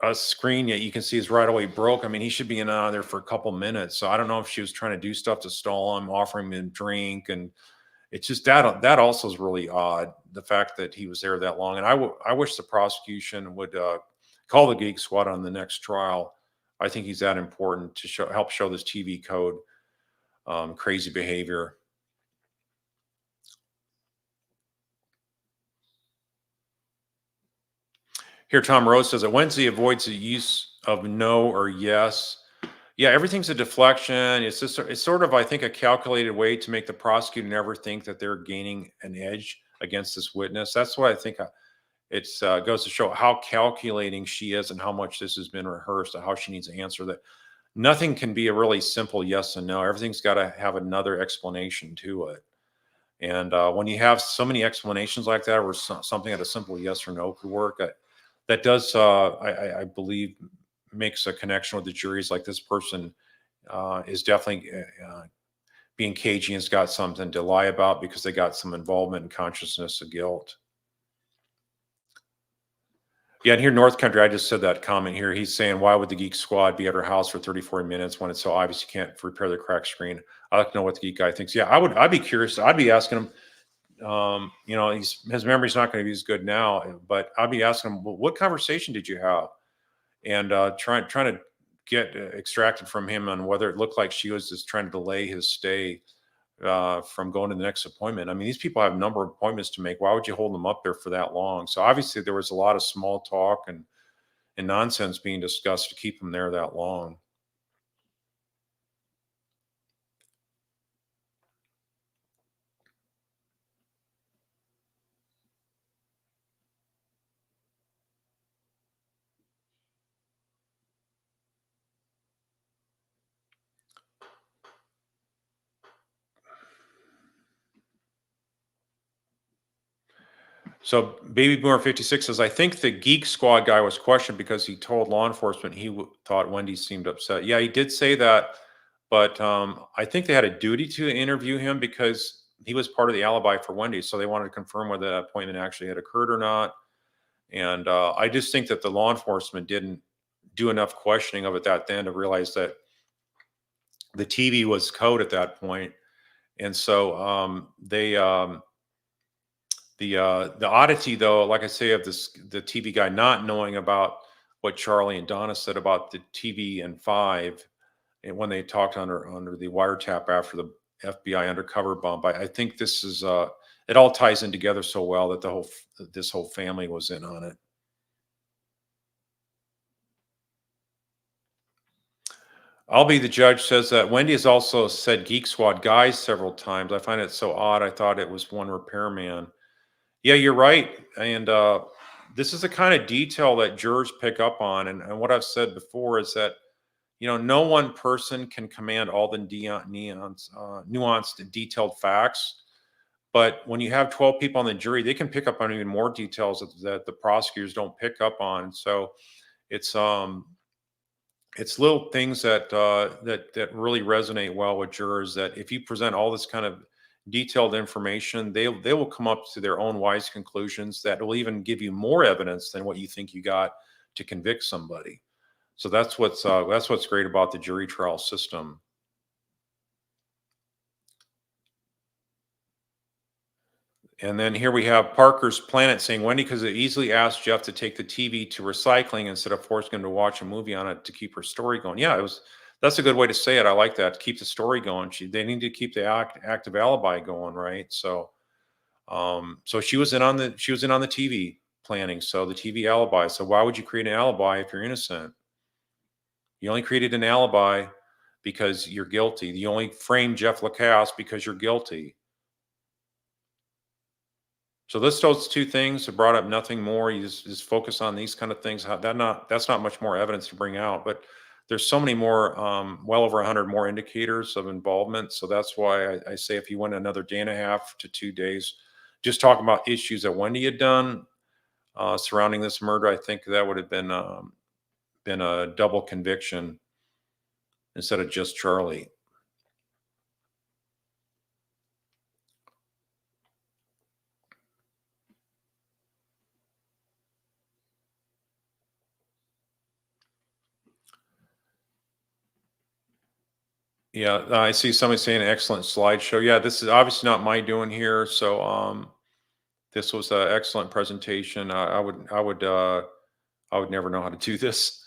a screen that you can see is right away broke? I mean, he should be in and out of there for a couple minutes. So I don't know if she was trying to do stuff to stall him, offering him a drink, and it's just that also is really odd. The fact that he was there that long, and I wish the prosecution would call the Geek Squad on the next trial. I think he's that important to help show this TV code crazy behavior. Here, Tom Rose says that Wednesday avoids the use of no or yes. Yeah, everything's a deflection. It's sort of, I think, a calculated way to make the prosecutor never think that they're gaining an edge against this witness. That's what I think. It goes to show how calculating she is and how much this has been rehearsed and how she needs to answer that. Nothing can be a really simple yes and no. Everything's got to have another explanation to it. And when you have so many explanations like that, where something at a simple yes or no could work, that does, I believe, makes a connection with the juries. Like, this person is definitely being cagey and has got something to lie about because they got some involvement and consciousness of guilt. Yeah, and here in North Country, I just said that comment here. He's saying, why would the Geek Squad be at her house for 34 minutes when it's so obvious you can't repair the cracked screen? I'd like to know what the geek guy thinks. Yeah, I'd be curious. I'd be asking him. His memory's not going to be as good now, but I'd be asking him, well, what conversation did you have? And trying to get extracted from him on whether it looked like she was just trying to delay his stay from going to the next appointment. I mean, these people have a number of appointments to make. Why would you hold them up there for that long? So obviously there was a lot of small talk and nonsense being discussed to keep them there that long. So Baby Boomer 56 says, I think the Geek Squad guy was questioned because he told law enforcement he thought Wendy seemed upset. Yeah, he did say that, but I think they had a duty to interview him because he was part of the alibi for Wendy. So they wanted to confirm whether that appointment actually had occurred or not. And I just think that the law enforcement didn't do enough questioning of it that then to realize that the TV was code at that point. And so the oddity, though, like I say, of the TV guy not knowing about what Charlie and Donna said about the TV and five, and when they talked under the wiretap after the FBI undercover bump, I think this is it all ties in together so well that this whole family was in on it. I'll be the judge says that Wendy has also said Geek Squad guys several times. I find it so odd. I thought it was one repairman. Yeah, you're right. And this is the kind of detail that jurors pick up on. And what I've said before is that, no one person can command all the nuanced and detailed facts. But when you have 12 people on the jury, they can pick up on even more details that the prosecutors don't pick up on. So it's little things that really resonate well with jurors. That if you present all this kind of detailed information, they will come up to their own wise conclusions that will even give you more evidence than what you think you got to convict somebody. So that's what's great about the jury trial system. And then here we have Parker's Planet saying, Wendy, because it easily asked Jeff to take the TV to recycling instead of forcing him to watch a movie on it to keep her story going. Yeah, that's a good way to say it. I like that. To keep the story going. They need to keep the active alibi going, right? So so she was in on the TV planning, so the TV alibi. So why would you create an alibi if you're innocent? You only created an alibi because you're guilty. You only framed Jeff Lacasse because you're guilty. So those two things have brought up nothing more. You just focus on these kind of things. That's not much more evidence to bring out, but there's so many more, well over 100 more indicators of involvement. So that's why I say if you went another day and a half to 2 days, just talking about issues that Wendy had done surrounding this murder, I think that would have been a double conviction instead of just Charlie. Yeah, I see somebody saying excellent slideshow. Yeah, this is obviously not my doing here. So this was an excellent presentation. I would never know how to do this.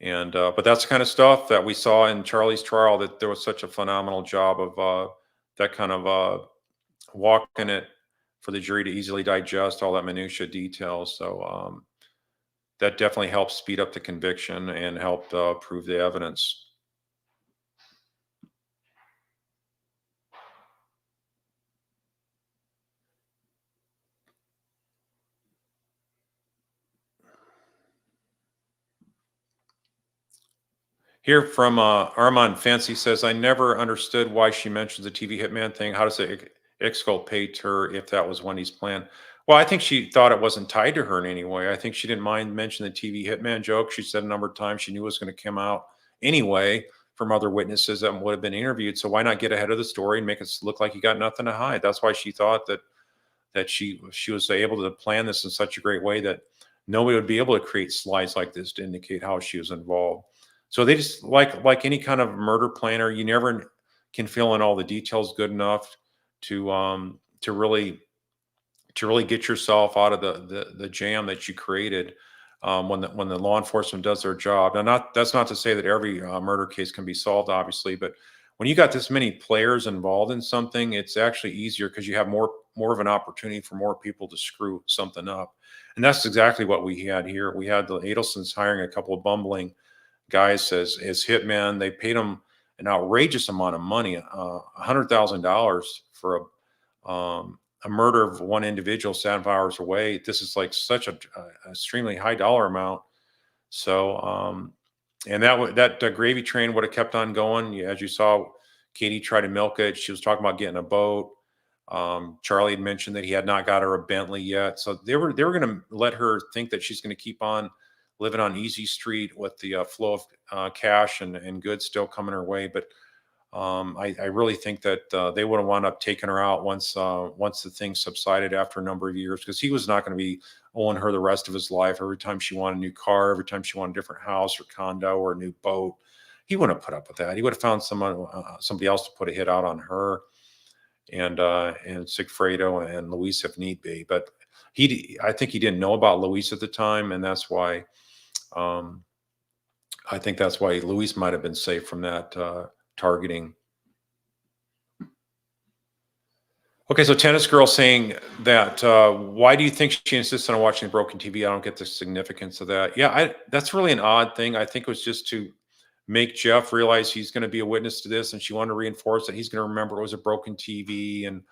And but that's the kind of stuff that we saw in Charlie's trial, that there was such a phenomenal job of that kind of walking it for the jury to easily digest all that minutia details. So that definitely helped speed up the conviction and helped prove the evidence. Here from Armand Fancy says, I never understood why she mentions the TV hitman thing. How does it exculpate her if that was Wendy's plan? Well, I think she thought it wasn't tied to her in any way. I think she didn't mind mentioning the TV hitman joke. She said a number of times she knew it was going to come out anyway from other witnesses that would have been interviewed. So why not get ahead of the story and make it look like you got nothing to hide? That's why she thought that she was able to plan this in such a great way that nobody would be able to create slides like this to indicate how she was involved. So they just like any kind of murder planner, you never can fill in all the details good enough to really get yourself out of the jam that you created when the law enforcement does their job. Now, that's not to say that every murder case can be solved, obviously, but when you got this many players involved in something, it's actually easier because you have more of an opportunity for more people to screw something up. And that's exactly what we had here. We had the Adelsons hiring a couple of bumbling guys as hitmen. They paid them an outrageous amount of money, $100,000 for a murder of one individual 7 hours away. This is like such a extremely high dollar amount. So, and that gravy train would have kept on going. As you saw, Katie tried to milk it. She was talking about getting a boat. Charlie had mentioned that he had not got her a Bentley yet, so they were going to let her think that she's going to keep on living on Easy Street with the flow of cash and goods still coming her way. But I really think that they would have wound up taking her out once the thing subsided after a number of years, because he was not going to be owing her the rest of his life. Every time she wanted a new car, every time she wanted a different house or condo or a new boat, he wouldn't have put up with that. He would have found somebody else to put a hit out on her and Sigfredo and Luis if need be. But I think he didn't know about Luis at the time, and that's why um, I think that's why Luis might have been safe from that targeting. Okay, so tennis girl saying that why do you think she insisted on watching broken TV? I don't get the significance of that. Yeah, that's really an odd thing. I think it was just to make Jeff realize he's going to be a witness to this, and she wanted to reinforce that he's going to remember it was a broken TV and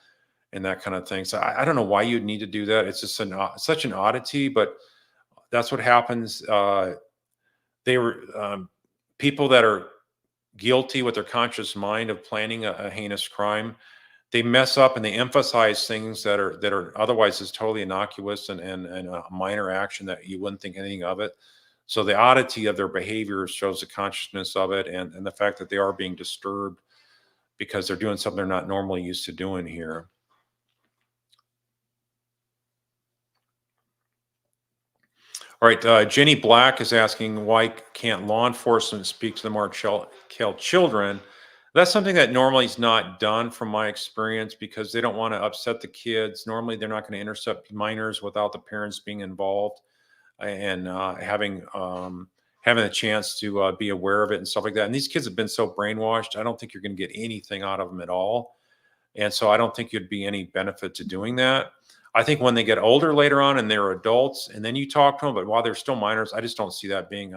that kind of thing. So I don't know why you'd need to do that. It's just such an oddity, but that's what happens. They were people that are guilty with their conscious mind of planning a heinous crime. They mess up and they emphasize things that are otherwise is totally innocuous and a minor action that you wouldn't think anything of it. So the oddity of their behavior shows the consciousness of it, and the fact that they are being disturbed because they're doing something they're not normally used to doing here. All right, Jenny Black is asking, why can't law enforcement speak to the Markel children? That's something that normally is not done from my experience, because they don't want to upset the kids. Normally, they're not going to intercept minors without the parents being involved and having a chance to be aware of it and stuff like that. And these kids have been so brainwashed, I don't think you're going to get anything out of them at all. And so I don't think you'd be any benefit to doing that. I think when they get older later on and they're adults, and then you talk to them, but while they're still minors, I just don't see that being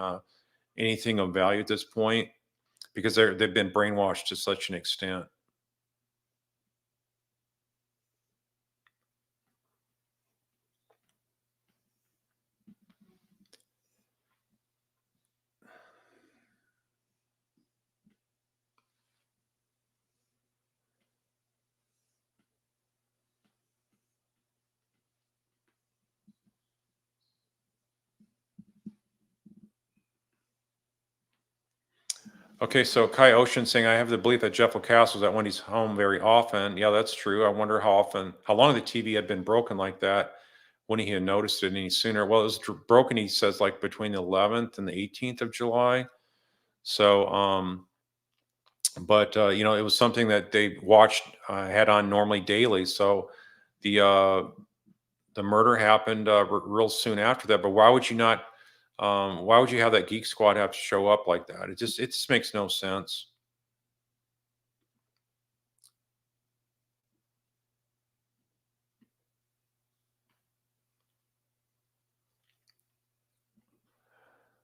anything of value at this point, because they've been brainwashed to such an extent. Okay, so Kai Ocean saying, I have the belief that Jeff LaCasse was at Wendy's home very often. Yeah, that's true. I wonder how long the TV had been broken like that when he had noticed it any sooner. Well, it was broken, he says, like between the 11th and the 18th of July. So, but it was something that they watched, had on normally daily. So the murder happened real soon after that. But why would you not? Why would you have that Geek Squad have to show up like that? It just makes no sense.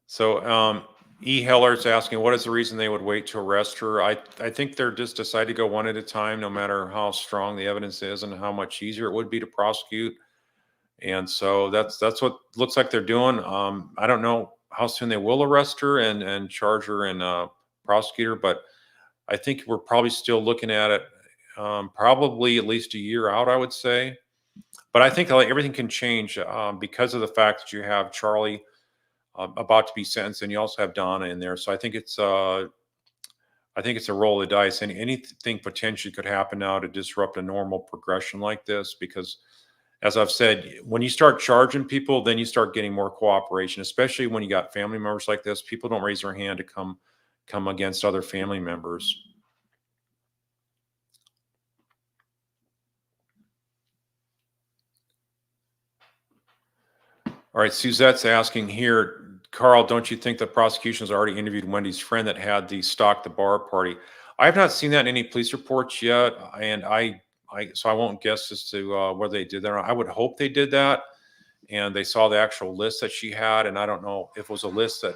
So E. Heller's asking, what is the reason they would wait to arrest her? I think they're just decide to go one at a time, no matter how strong the evidence is and how much easier it would be to prosecute. And so that's what looks like they're doing. I don't know how soon they will arrest her and charge her and prosecute her, but I think we're probably still looking at it probably at least a year out, I would say. But I think like everything can change because of the fact that you have Charlie about to be sentenced, and you also have Donna in there. So I think it's a roll of the dice, and anything potentially could happen now to disrupt a normal progression like this. Because, as I've said, when you start charging people, then you start getting more cooperation, especially when you got family members like this. People don't raise their hand to come against other family members. All right, Suzette's asking here, Carl, don't you think the prosecution's already interviewed Wendy's friend that had the stalk the bar party? I have not seen that in any police reports yet, and so I won't guess as to whether they did that. I would hope they did that, and they saw the actual list that she had, and I don't know if it was a list that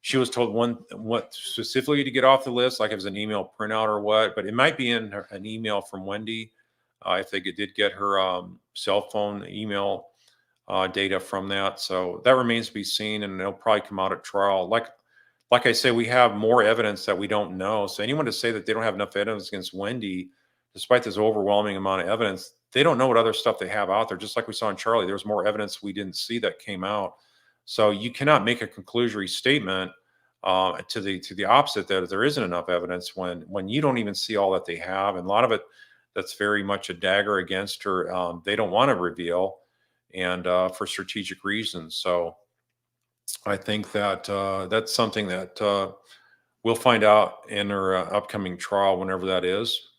she was told what specifically to get off the list, like it was an email printout or what, but it might be in an email from Wendy if they did get her cell phone email data from that. So that remains to be seen, and it'll probably come out at trial. Like I say, we have more evidence that we don't know. So anyone to say that they don't have enough evidence against Wendy despite this overwhelming amount of evidence, they don't know what other stuff they have out there. Just like we saw in Charlie, there was more evidence we didn't see that came out. So you cannot make a conclusory statement to the opposite that there isn't enough evidence when you don't even see all that they have, and a lot of it that's very much a dagger against her. They don't want to reveal, and for strategic reasons. So I think that that's something that we'll find out in her upcoming trial, whenever that is.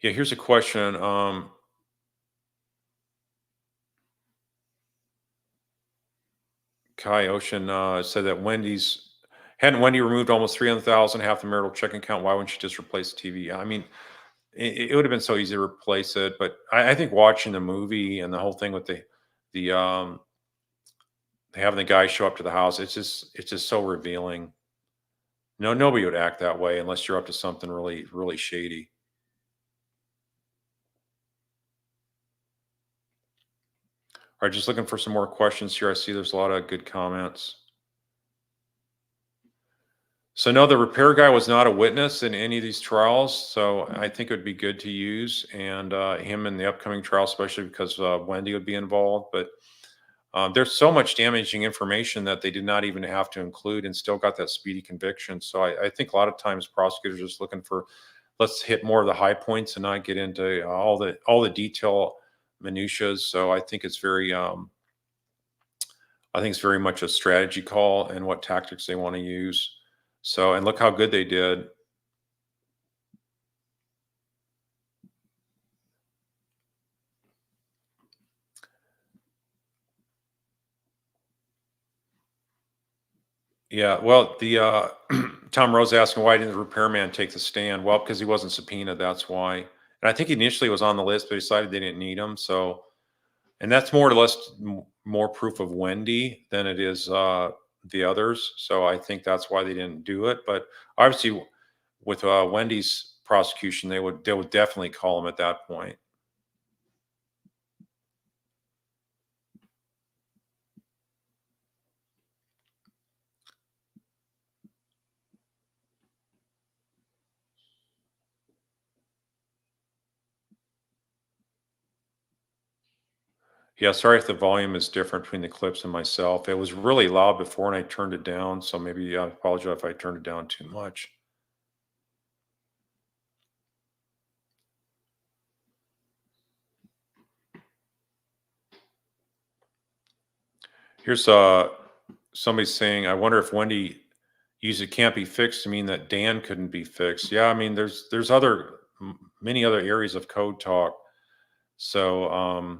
Yeah, here's a question. Kai Ocean said that hadn't Wendy removed almost 300,000, half the marital checking account. Why wouldn't she just replace the TV? I mean, it would have been so easy to replace it, but I think watching the movie and the whole thing with the having the guy show up to the house, it's just so revealing. No, nobody would act that way unless you're up to something really, really shady. All right, just looking for some more questions here. I see there's a lot of good comments. So no, the repair guy was not a witness in any of these trials. So I think it would be good to use and him in the upcoming trial, especially because Wendy would be involved. But there's so much damaging information that they did not even have to include and still got that speedy conviction. So I think a lot of times prosecutors are just looking for, let's hit more of the high points and not get into all the detail minutiae. So I think it's very much a strategy call and what tactics they want to use. So, and look how good they did. Yeah, well, the Tom Rose asking why didn't the repairman take the stand? Well, because he wasn't subpoenaed, that's why. And I think he initially was on the list, but decided they didn't need him. So, and that's more or less more proof of Wendy than it is the others. So I think that's why they didn't do it. But obviously, with Wendy's prosecution, they would definitely call him at that point. Yeah, sorry if the volume is different between the clips and myself. It was really loud before and I turned it down, so maybe I apologize if I turned it down too much. Here's somebody saying, I wonder if Wendy used it can't be fixed to mean that Dan couldn't be fixed. Yeah, I mean there's many other areas of code talk. So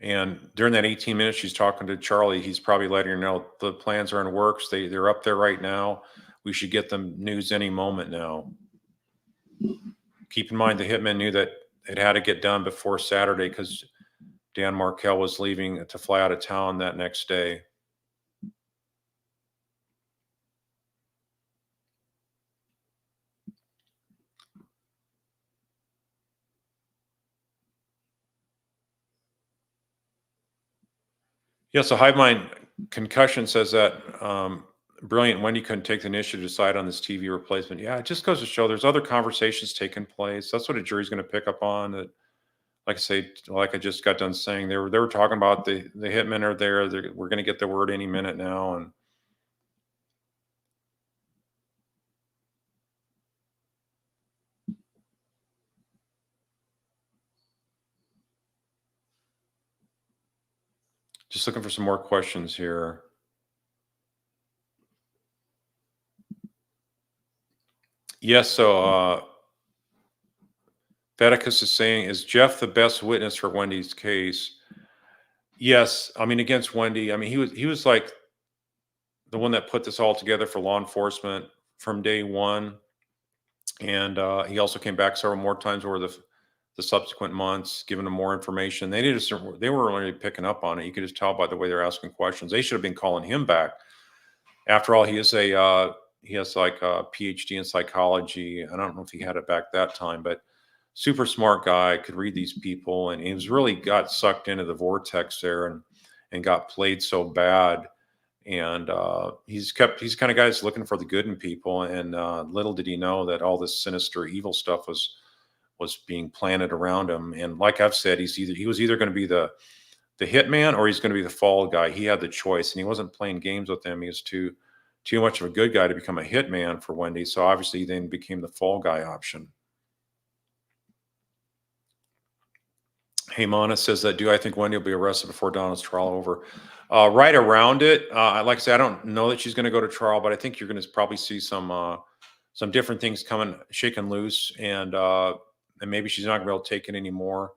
and during that 18 minutes she's talking to Charlie, he's probably letting her know the plans are in works. They're up there right now. We should get them news any moment now. Keep in mind the hitman knew that it had to get done before Saturday because Dan Markel was leaving to fly out of town that next day. Yeah, so Hive Mind Concussion says that brilliant Wendy couldn't take the initiative to decide on this TV replacement. Yeah, it just goes to show there's other conversations taking place. That's what a jury's going to pick up on. That, like I say, like I just got done saying, they were talking about the hitmen are there. We're going to get the word any minute now, and just looking for some more questions here. Yes, so Vaticus is saying, is Jeff the best witness for Wendy's case? Yes, I mean against Wendy. I mean he was like the one that put this all together for law enforcement from day one, and he also came back several more times over the subsequent months, giving them more information. They were really picking up on it. You could just tell by the way they're asking questions. They should have been calling him back. After all, he has like a PhD in psychology. I don't know if he had it back that time, but super smart guy, could read these people, and he was really got sucked into the vortex there. And and got played so bad. And he's kind of guy that's looking for the good in people. And little did he know that all this sinister, evil stuff was being planted around him. And like I've said, he was either going to be the hitman or he's going to be the fall guy. He had the choice, and he wasn't playing games with him. He was too much of a good guy to become a hitman for Wendi. So obviously, he then became the fall guy option. Hey, Mana says that, do I think Wendi will be arrested before Donna's trial over? Right around it. Like I said, I don't know that she's going to go to trial, but I think you're going to probably see some different things coming, shaking loose, and maybe she's not going to be able to take it anymore.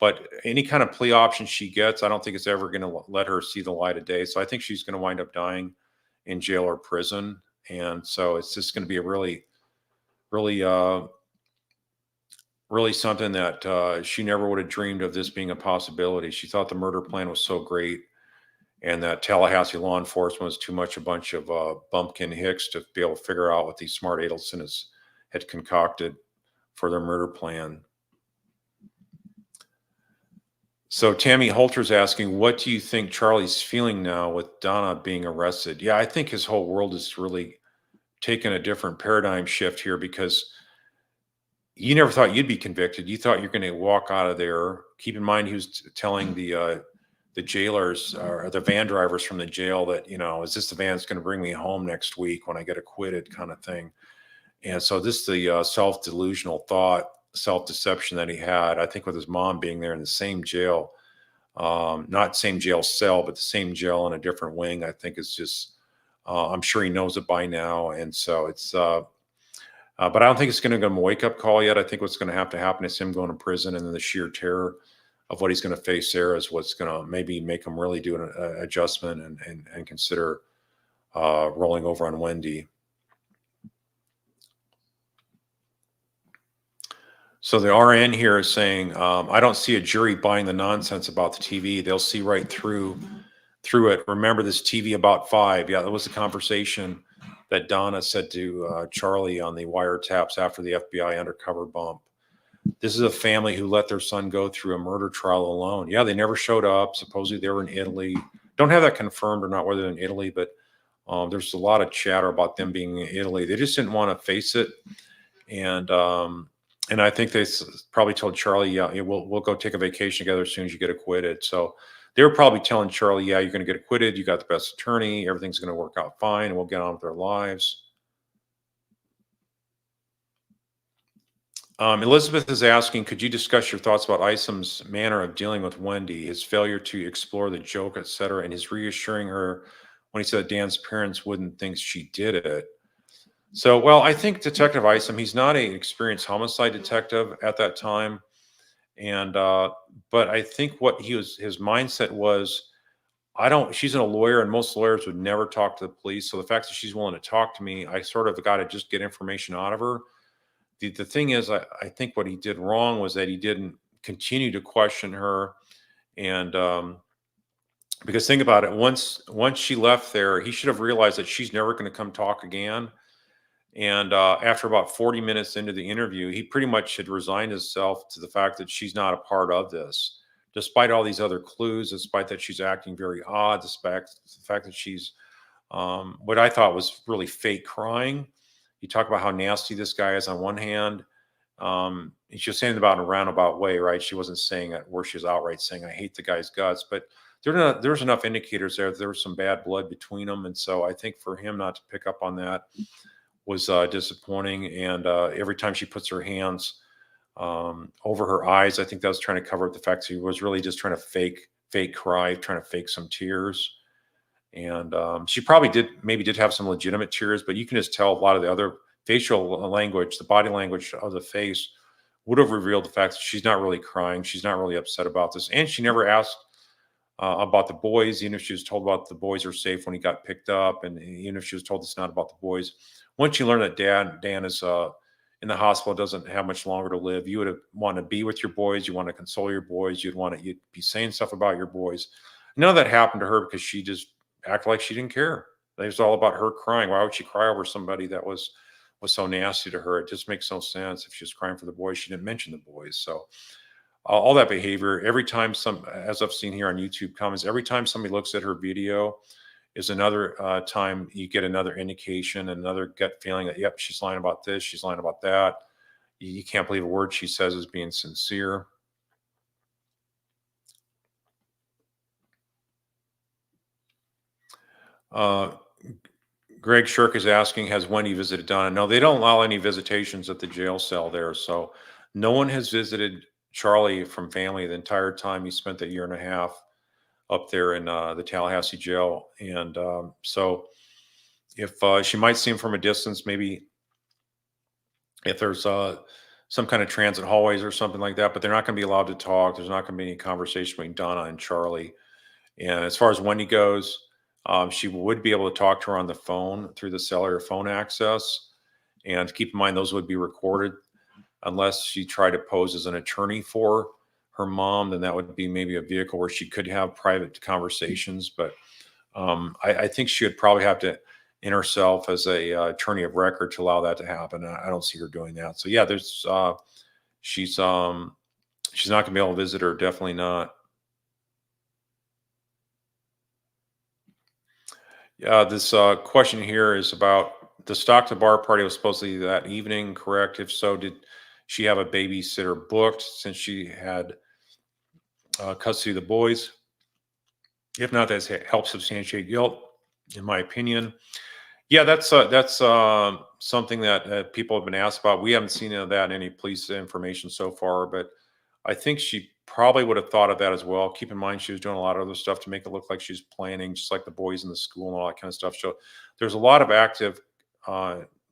But any kind of plea option she gets, I don't think it's ever going to let her see the light of day. So I think she's going to wind up dying in jail or prison, and so it's just going to be a really, really really something that she never would have dreamed of this being a possibility. She thought the murder plan was so great, and that Tallahassee law enforcement was too much a bunch of bumpkin hicks to be able to figure out what these smart Adelson had concocted for their murder plan. So Tammy Holter's asking, what do you think Charlie's feeling now with Donna being arrested? Yeah, I think his whole world is really taken a different paradigm shift here, because you never thought you'd be convicted. You thought you're going to walk out of there. Keep in mind, he was telling the jailers or the van drivers from the jail that, is this the van that's going to bring me home next week when I get acquitted, kind of thing. And so this is the self-delusional thought, self-deception that he had, I think, with his mom being there in the same jail, not same jail cell, but the same jail in a different wing. I think it's just, I'm sure he knows it by now. And so it's, but I don't think it's going to give him a wake-up call yet. I think what's going to have to happen is him going to prison, and then the sheer terror of what he's going to face there is what's going to maybe make him really do an adjustment and consider rolling over on Wendi. So the RN here is saying, I don't see a jury buying the nonsense about the TV. They'll see right through it. Remember this TV about 5. Yeah, that was the conversation that Donna said to Charlie on the wiretaps after the FBI undercover bump. This is a family who let their son go through a murder trial alone. Yeah, they never showed up. Supposedly they were in Italy. Don't have that confirmed or not whether they're in Italy, but there's a lot of chatter about them being in Italy. They just didn't want to face it. And I think they probably told Charlie, yeah, we'll go take a vacation together as soon as you get acquitted. So they were probably telling Charlie, yeah, you're going to get acquitted. You got the best attorney. Everything's going to work out fine, and we'll get on with our lives. Elizabeth is asking, could you discuss your thoughts about Isom's manner of dealing with Wendi, his failure to explore the joke, etc., and his reassuring her when he said Dan's parents wouldn't think she did it? So, well, I think Detective Isom, he's not an experienced homicide detective at that time. And, but I think what his mindset was, she's a lawyer, and most lawyers would never talk to the police. So the fact that she's willing to talk to me, I sort of got to just get information out of her. The thing is, I think what he did wrong was that he didn't continue to question her. And, because think about it, once she left there, he should have realized that she's never going to come talk again. And after about 40 minutes into the interview, he pretty much had resigned himself to the fact that she's not a part of this, despite all these other clues, despite that she's acting very odd, despite the fact that she's what I thought was really fake crying. You talk about how nasty this guy is on one hand. He's just saying about in a roundabout way, right? She wasn't saying it where she was outright saying, I hate the guy's guts. But there's enough indicators there. There was some bad blood between them. And so I think for him not to pick up on that was disappointing. And every time she puts her hands over her eyes, I think that was trying to cover up the fact that he was really just trying to fake cry, trying to fake some tears. And she probably did have some legitimate tears, but you can just tell a lot of the other facial language, the body language of the face would have revealed the fact that she's not really crying. She's not really upset about this. And she never asked about the boys, even if she was told about the boys are safe when he got picked up. And even if she was told it's not about the boys, once you learn that Dan is in the hospital, doesn't have much longer to live, you would want to be with your boys. You want to console your boys. You'd be saying stuff about your boys. None of that happened to her because she just acted like she didn't care. It was all about her crying. Why would she cry over somebody that was so nasty to her? It just makes no sense. If she was crying for the boys, she didn't mention the boys. So all that behavior. Every time as I've seen here on YouTube comments, every time somebody looks at her video is another time you get another indication, another gut feeling that, yep, she's lying about this, she's lying about that. You can't believe a word she says is being sincere. Uh, Greg Shirk is asking, has Wendy visited Donna? No, they don't allow any visitations at the jail cell there. So no one has visited Charlie from family the entire time he spent that year and a half up there in the Tallahassee jail. And so if she might see him from a distance, maybe if there's some kind of transit hallways or something like that, but they're not going to be allowed to talk. There's not going to be any conversation between Donna and Charlie. And as far as Wendy goes, she would be able to talk to her on the phone through the cellular phone access. And keep in mind, those would be recorded unless she tried to pose as an attorney for her mom. Then that would be maybe a vehicle where she could have private conversations. But I think she would probably have to in herself as a attorney of record to allow that to happen. I don't see her doing that. So yeah, she's not going to be able to visit her. Definitely not. This question here is about the Stock to Bar party was supposedly that evening, correct? If so, did she have a babysitter booked since she had custody of the boys? If not, that helps substantiate guilt, in my opinion. Yeah, that's something that people have been asked about. We haven't seen that in any police information so far, but I think she probably would have thought of that as well. Keep in mind, she was doing a lot of other stuff to make it look like she's planning, just like the boys in the school and all that kind of stuff. So there's a lot of active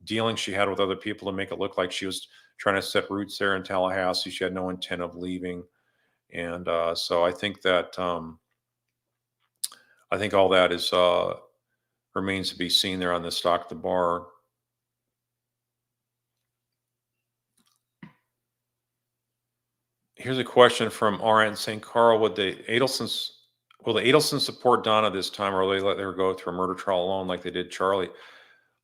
dealings she had with other people to make it look like she was trying to set roots there in Tallahassee. She had no intent of leaving, and so I think that I think all that is remains to be seen there on the Stock the Bar. Here's a question from RN St. Carl. Will the Adelsons support Donna this time, or will they let her go through a murder trial alone like they did Charlie?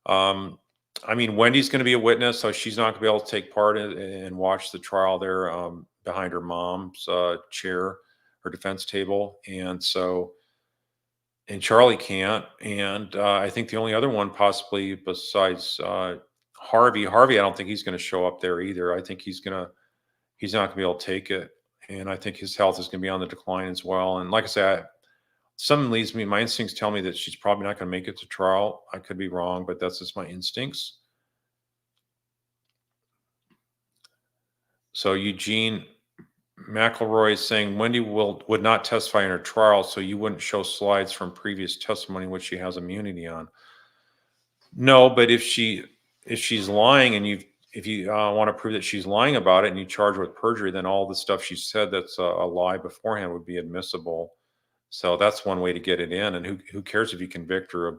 I mean, Wendy's going to be a witness, so she's not going to be able to take part in and watch the trial there behind her mom's chair, her defense table. And Charlie can't. And I think the only other one possibly besides Harvey, I don't think he's going to show up there either. I think he's not going to be able to take it. And I think his health is going to be on the decline as well. And like I said, something leads me, my instincts tell me that she's probably not going to make it to trial. I could be wrong, but that's just my instincts. So Eugene McElroy is saying Wendy would not testify in her trial, so you wouldn't show slides from previous testimony which she has immunity on. No, but if she's lying and if you want to prove that she's lying about it and you charge her with perjury, then all the stuff she said that's a lie beforehand would be admissible. So that's one way to get it in. And who cares if you convict her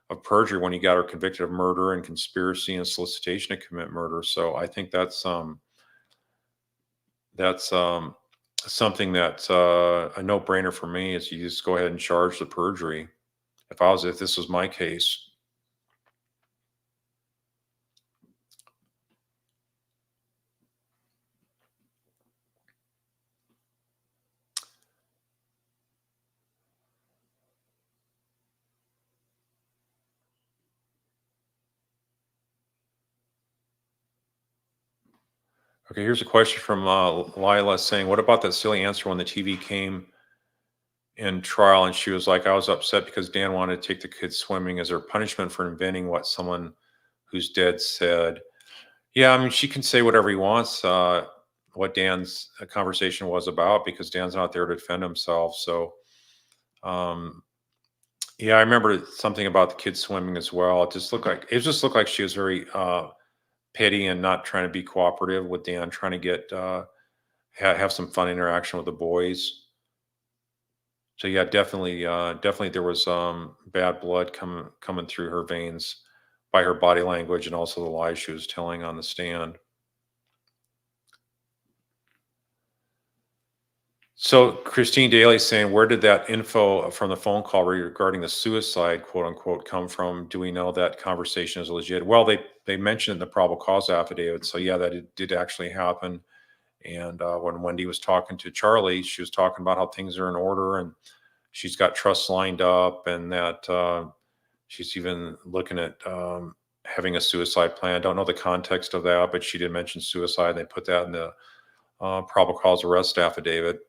of perjury when you got her convicted of murder and conspiracy and solicitation to commit murder? So I think that's something that's a no-brainer for me is you just go ahead and charge the perjury. If this was my case. Okay, here's a question from Lila saying, what about that silly answer when the TV came in trial and she was like, I was upset because Dan wanted to take the kids swimming as her punishment for inventing what someone who's dead said? Yeah, I mean, she can say whatever he wants, what Dan's conversation was about, because Dan's not there to defend himself. So, yeah, I remember something about the kids swimming as well. It just looked like she was very petty and not trying to be cooperative with Dan, trying to get have some fun interaction with the boys. So yeah, definitely there was bad blood coming through her veins by her body language and also the lies she was telling on the stand. So Christine Daly saying, where did that info from the phone call regarding the suicide, quote unquote, come from? Do we know that conversation is legit? Well, they mentioned in the probable cause affidavit. So yeah, that it did actually happen. And when Wendy was talking to Charlie, she was talking about how things are in order and she's got trusts lined up, and that she's even looking at having a suicide plan. I don't know the context of that, but she did mention suicide. They put that in the probable cause arrest affidavit.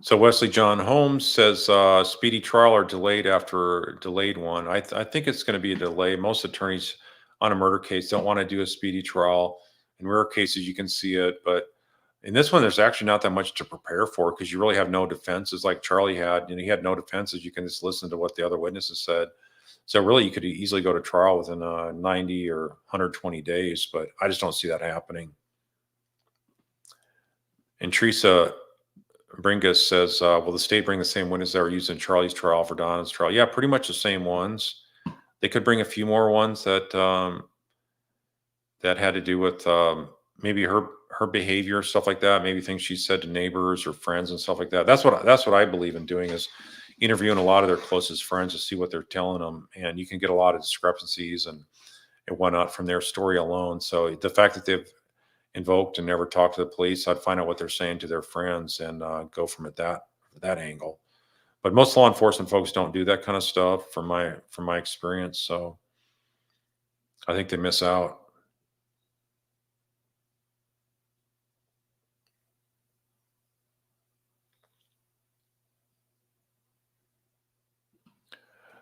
So Wesley John Holmes says speedy trial or delayed after delayed one. I think it's going to be a delay. Most attorneys on a murder case don't want to do a speedy trial. In rare cases, you can see it, but in this one, there's actually not that much to prepare for because you really have no defenses like Charlie had. He had no defenses. You can just listen to what the other witnesses said. So really, you could easily go to trial within 90 or 120 days, but I just don't see that happening. And Teresa Bringus says, will the state bring the same witnesses that were used in Charlie's trial for Donna's trial? Yeah, pretty much the same ones. They could bring a few more ones that that had to do with maybe her behavior, stuff like that. Maybe things she said to neighbors or friends and stuff like that. That's what I believe in doing, is interviewing a lot of their closest friends to see what they're telling them, and you can get a lot of discrepancies and whatnot from their story alone. So the fact that they've invoked and never talked to the police, I'd find out what they're saying to their friends and go from that angle. But most law enforcement folks don't do that kind of stuff, from my experience. So I think they miss out.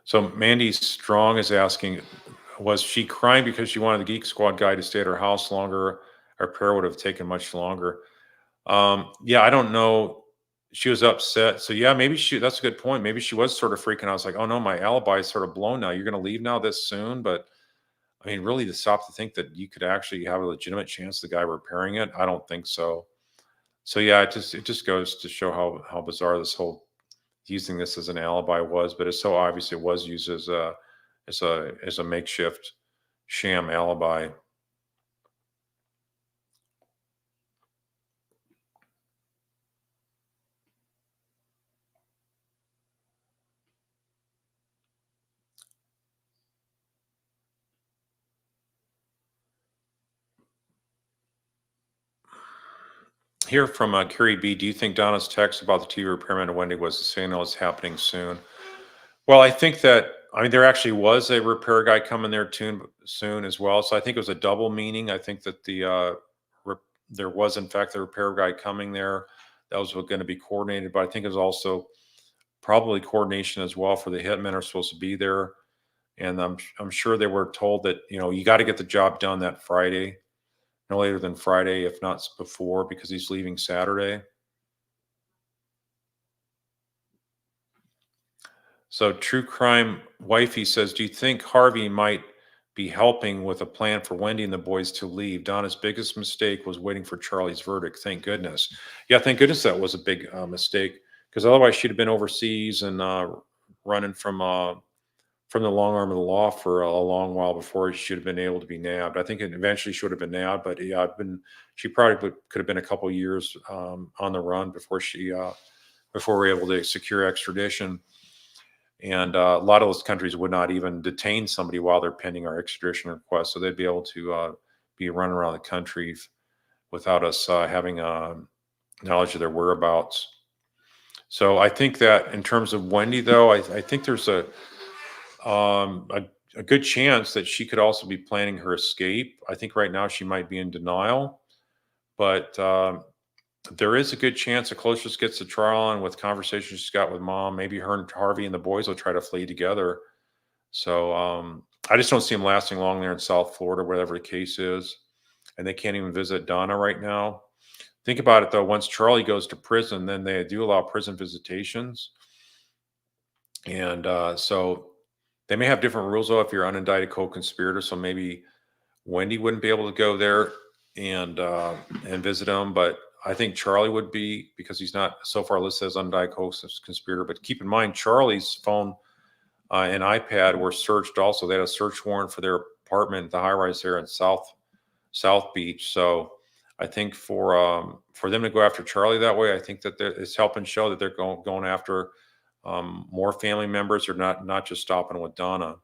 So Mandy Strong is asking, was she crying because she wanted the Geek Squad guy to stay at her house longer? Her prayer would have taken much longer. Yeah, I don't know. She was upset. So yeah, that's a good point. Maybe she was sort of freaking out. I was like, oh no, my alibi is sort of blown now. You're going to leave now this soon? But I mean, really, to stop to think that you could actually have a legitimate chance the guy repairing it, I don't think so. So yeah, it just goes to show how bizarre this whole using this as an alibi was. But it's so obvious it was used as a makeshift sham alibi. Here from Carrie B. Do you think Donna's text about the TV repairman and Wendy was the signal it's happening soon? Well, I think that, I mean, there actually was a repair guy coming there soon as well. So I think it was a double meaning. I think that there was, in fact, the repair guy coming there. That was going to be coordinated, but I think it was also probably coordination as well for the hitmen are supposed to be there. And I'm sure they were told that, you got to get the job done that Friday, no later than Friday, if not before, because he's leaving Saturday. So True Crime Wifey says, do you think Harvey might be helping with a plan for Wendy and the boys to leave? Donna's biggest mistake was waiting for Charlie's verdict. Thank goodness. Yeah, thank goodness that was a big mistake, because otherwise she'd have been overseas and running from the long arm of the law for a long while before she should have been able to be nabbed. I think it eventually should have been nabbed, but yeah, she probably could have been a couple years on the run before before we're able to secure extradition. And a lot of those countries would not even detain somebody while they're pending our extradition request. So they'd be able to be running around the country without us having knowledge of their whereabouts. So I think that in terms of Wendy, though, I think there's a good chance that she could also be planning her escape. I think right now she might be in denial, but there is a good chance the closer this gets to trial and with conversations she's got with mom, maybe her and Harvey and the boys will try to flee together. So I just don't see them lasting long there in South Florida, whatever the case is. And they can't even visit Donna right now. Think about it, though. Once Charlie goes to prison, then they do allow prison visitations. And so they may have different rules, though, if you're unindicted co-conspirator. So maybe Wendy wouldn't be able to go there and visit him, but I think Charlie would be, because he's not so far listed as unindicted co-conspirator. But keep in mind, Charlie's phone and iPad were searched also. They had a search warrant for their apartment, the high-rise there in South Beach. So I think for them to go after Charlie that way, I think that it's helping show that they're going after more family members, or not just stopping with Donna.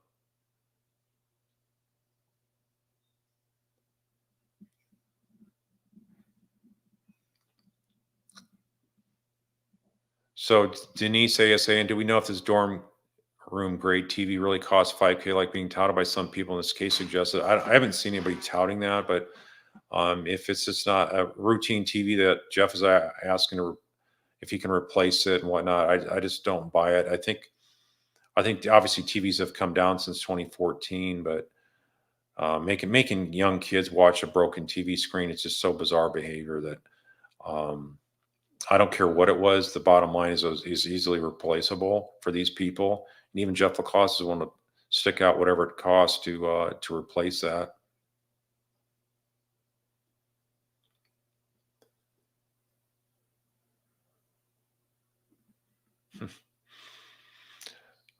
So Denise ASA, and do we know if this dorm room grade TV really costs 5K like being touted by some people in this case suggested? I haven't seen anybody touting that, but if it's just not a routine TV that Jeff is asking if he can replace it and whatnot, I just don't buy it. I think obviously TVs have come down since 2014, but making young kids watch a broken TV screen, it's just so bizarre behavior that um, I don't care what it was. The bottom line is easily replaceable for these people, and even Jeff Lacoste is willing to stick out whatever it costs to replace that.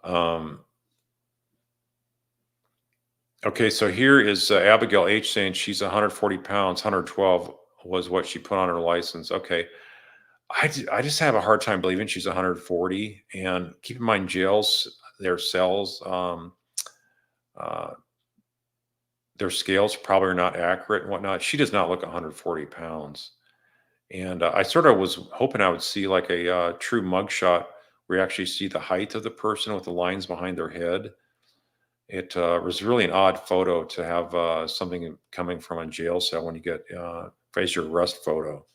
Um, okay, so here is Abigail H saying she's 140 pounds, 112 was what she put on her license. Okay, I just have a hard time believing she's 140. And keep in mind, jails, their cells, uh, their scales probably are not accurate and whatnot. She does not look 140 pounds. And I sort of was hoping I would see like a true mugshot where you actually see the height of the person with the lines behind their head. It was really an odd photo to have something coming from a jail cell when you get face your arrest photo.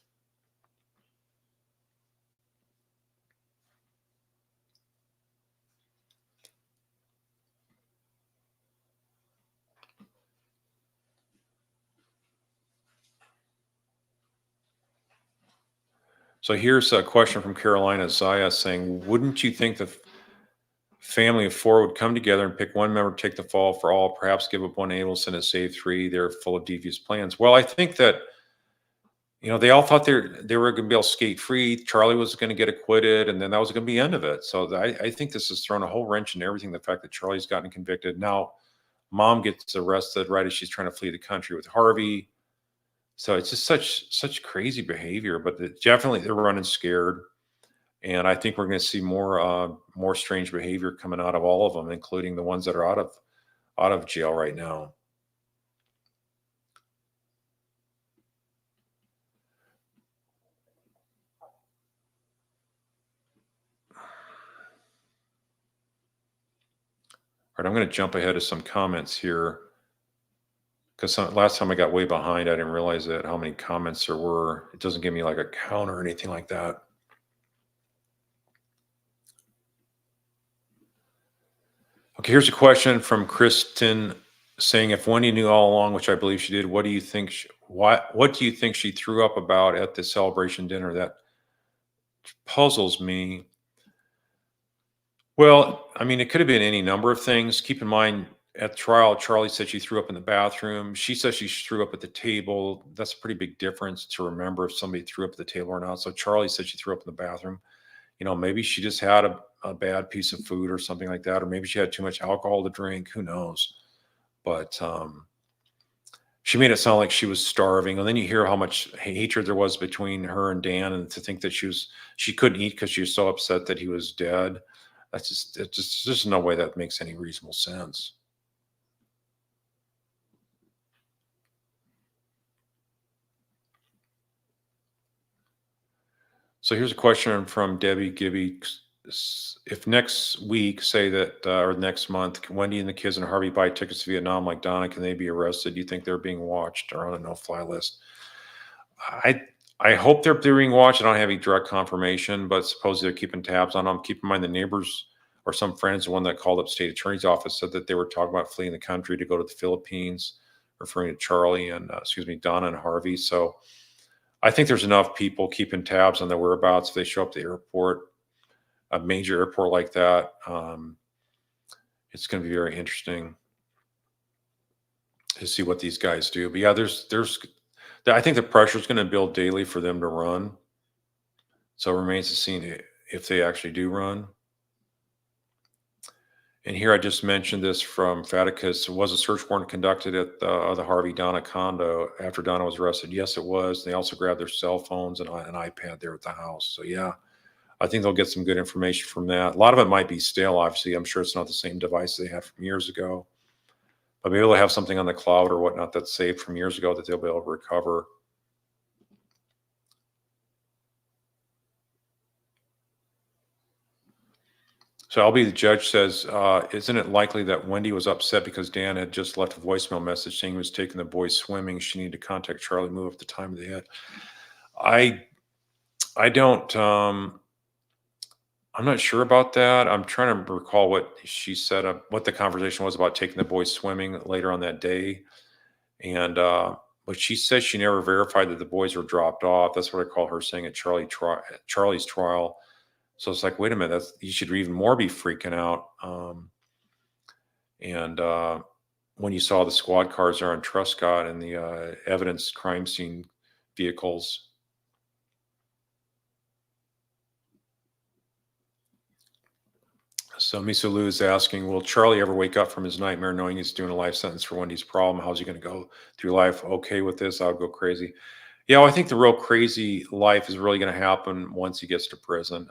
So here's a question from Carolina Zaya saying, wouldn't you think the family of four would come together and pick one member to take the fall for all, perhaps give up one Adelson and save three? They're full of devious plans. Well, I think that, they all thought they were going to be able to skate free. Charlie was going to get acquitted, and then that was going to be the end of it. So I think this has thrown a whole wrench in everything. The fact that Charlie's gotten convicted. Now, mom gets arrested right as she's trying to flee the country with Harvey. So it's just such crazy behavior. But definitely they're running scared. And I think we're going to see more strange behavior coming out of all of them, including the ones that are out of jail right now. All right, I'm going to jump ahead to some comments here because last time I got way behind. I didn't realize that how many comments there were. It doesn't give me like a count or anything like that. Okay, here's a question from Kristen saying, if Wendy knew all along, which I believe she did, what do you think she threw up about at the celebration dinner? That puzzles me. Well, I mean, it could have been any number of things. Keep in mind, at trial, Charlie said she threw up in the bathroom. She says she threw up at the table. That's a pretty big difference to remember if somebody threw up at the table or not. So Charlie said she threw up in the bathroom. Maybe she just had a bad piece of food or something like that, or maybe she had too much alcohol to drink. Who knows? But she made it sound like she was starving, and then you hear how much hatred there was between her and Dan, and to think that she couldn't eat because she was so upset that he was dead. There's no way that makes any reasonable sense. So here's a question from Debbie Gibby. If next week, say that, or next month, Wendy and the kids and Harvey buy tickets to Vietnam like Donna, can they be arrested? Do you think they're being watched or on a no-fly list? I hope they're being watched. I don't have any direct confirmation, but suppose they're keeping tabs on them. Keep in mind the neighbors or some friends, the one that called up state attorney's office, said that they were talking about fleeing the country to go to the Philippines, referring to Charlie and, Donna and Harvey. So I think there's enough people keeping tabs on their whereabouts if they show up at the airport, a major airport like that. It's going to be very interesting to see what these guys do. But yeah, I think the pressure is going to build daily for them to run. So it remains to see if they actually do run. And here I just mentioned this from Faticus. Was a search warrant conducted at the Harvey Donna condo after Donna was arrested? Yes, it was. They also grabbed their cell phones and an iPad there at the house. So yeah, I think they'll get some good information from that. A lot of it might be stale, obviously. I'm sure it's not the same device they had from years ago. But maybe they'll have something on the cloud or whatnot that's saved from years ago that they'll be able to recover. So I'll be the judge says, isn't it likely that Wendy was upset because Dan had just left a voicemail message saying he was taking the boys swimming? She needed to contact Charlie Move at the time they had. I don't I'm not sure about that. I'm trying to recall what she said, what the conversation was about taking the boys swimming later on that day. And but she says she never verified that the boys were dropped off. That's what I call her saying at Charlie's trial. So it's like, wait a minute, that's you should even more be freaking out. And when you saw the squad cars there on Truscott and the evidence crime scene vehicles. So Misa Lou is asking, will Charlie ever wake up from his nightmare knowing he's doing a life sentence for Wendy's problem? How's he going to go through life okay with this? I would go crazy. Yeah, well, I think the real crazy life is really going to happen once he gets to prison.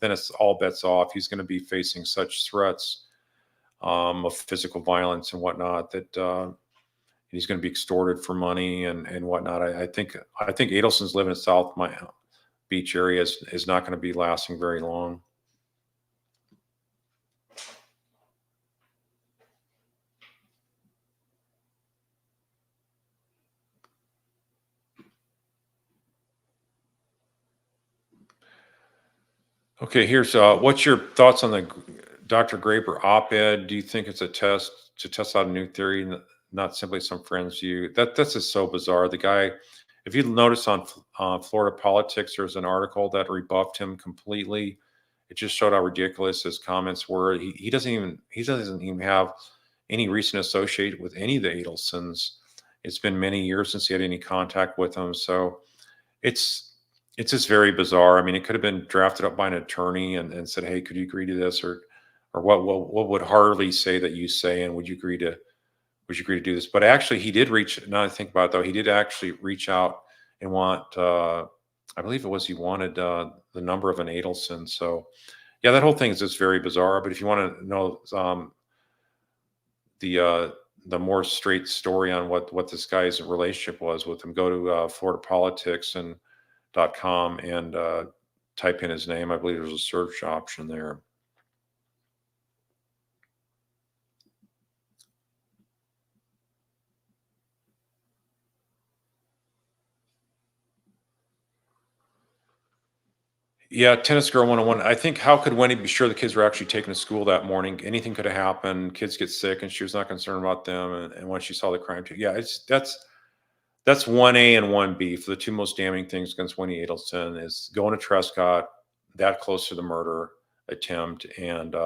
Then it's all bets off. He's going to be facing such threats of physical violence and whatnot that he's going to be extorted for money and whatnot. I think Adelson's living in South Beach area is not going to be lasting very long. Okay, here's what's your thoughts on the Dr. Graper op-ed? Do you think it's a test to test out a new theory, not simply some friend's view? That's just so bizarre. The guy, if you notice on Florida Politics, there's an article that rebuffed him completely. It just showed how ridiculous his comments were. He doesn't even have any recent associate with any of the Adelsons. It's been many years since he had any contact with them, so it's it's just very bizarre. I mean, it could have been drafted up by an attorney and said, "Hey, could you agree to this?" Or what would Harley say that you say, and would you agree to do this? But actually, he did reach. Now I think about it, though, he did actually reach out and want. I believe it was he wanted the number of an Adelson. So yeah, that whole thing is just very bizarre. But if you want to know the uh, the more straight story on what this guy's relationship was with him, go to Florida Politics and .com and type in his name. I believe there's a search option there. Yeah, tennis girl 101. I think how could Wendy be sure the kids were actually taken to school that morning? Anything could have happened. Kids get sick, and she was not concerned about them. And when she saw the crime, too, yeah, that's 1A and 1B for the two most damning things against Wendy Adelson is going to Trescott that close to the murder attempt and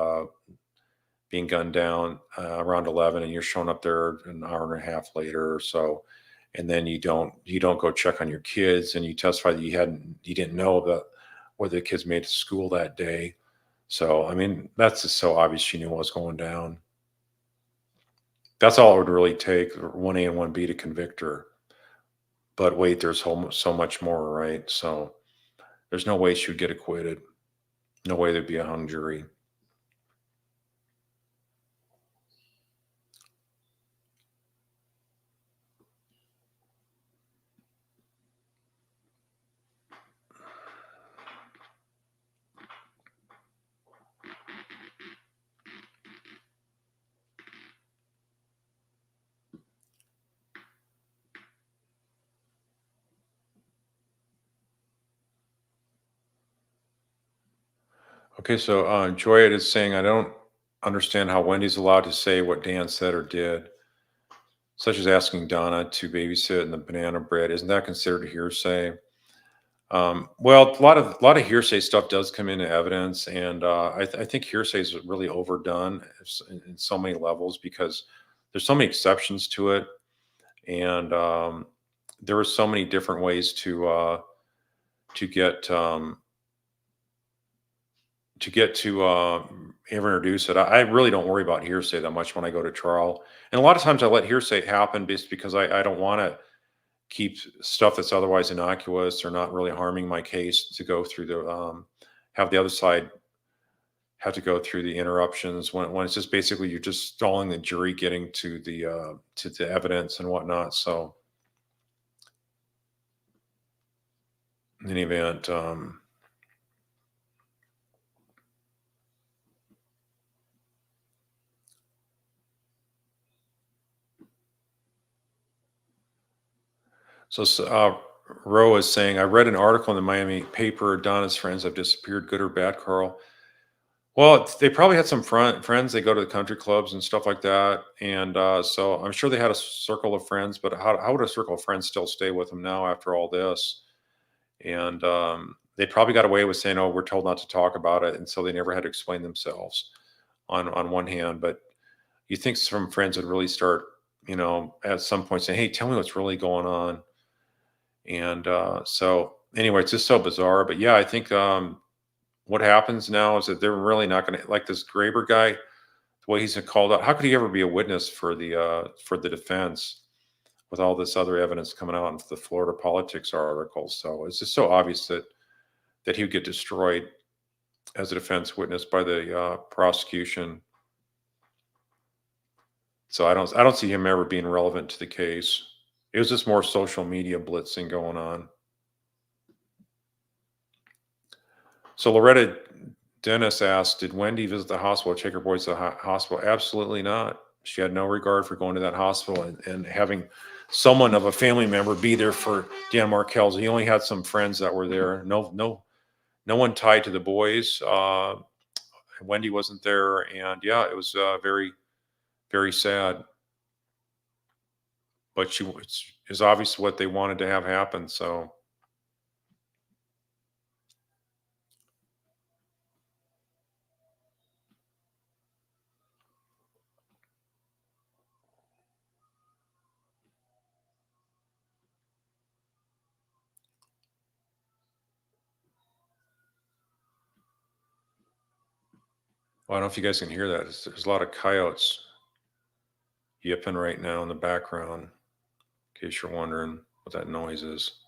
being gunned down around 11, and you're showing up there an hour and a half later or so, and then you don't go check on your kids, and you testify that you didn't know about whether the kids made it to school that day. So I mean, that's just so obvious she knew what was going down. That's all it would really take, 1A and 1B to convict her. But wait, there's so much more, right? So there's no way she would get acquitted. No way there'd be a hung jury. Okay, so Joy is saying, I don't understand how Wendy's allowed to say what Dan said or did, such as asking Donna to babysit and the banana bread. Isn't that considered hearsay? Well, a lot of hearsay stuff does come into evidence, and I think hearsay is really overdone in so many levels because there's so many exceptions to it, and there are so many different ways to get ever introduce it. I really don't worry about hearsay that much when I go to trial, and a lot of times I let hearsay happen just because I don't want to keep stuff that's otherwise innocuous or not really harming my case to go through the have the other side have to go through the interruptions when it's just basically you're just stalling the jury getting to the evidence and whatnot. So in any event, So, Roe is saying, I read an article in the Miami paper, Donna's friends have disappeared, good or bad, Carl? Well, they probably had some friends. They go to the country clubs and stuff like that. And so I'm sure they had a circle of friends, but how would a circle of friends still stay with them now after all this? And they probably got away with saying, oh, we're told not to talk about it. And so they never had to explain themselves on one hand. But you think some friends would really start, at some point saying, hey, tell me what's really going on. And so anyway, it's just so bizarre. But yeah, I think what happens now is that they're really not going to, like this Graber guy, the way he's been called out. How could he ever be a witness for the defense with all this other evidence coming out in the Florida politics articles? So it's just so obvious that he would get destroyed as a defense witness by the prosecution. So I don't see him ever being relevant to the case. It was just more social media blitzing going on. So Loretta Dennis asked, did Wendi visit the hospital, take her boys to the hospital? Absolutely not. She had no regard for going to that hospital and having someone of a family member be there for Dan Markel's. He only had some friends that were there. No one tied to the boys. Wendi wasn't there. And yeah, it was very, very sad. But it's obvious what they wanted to have happen. So. Well, I don't know if you guys can hear that. There's a lot of coyotes yipping right now in the background, in case you're wondering what that noise is.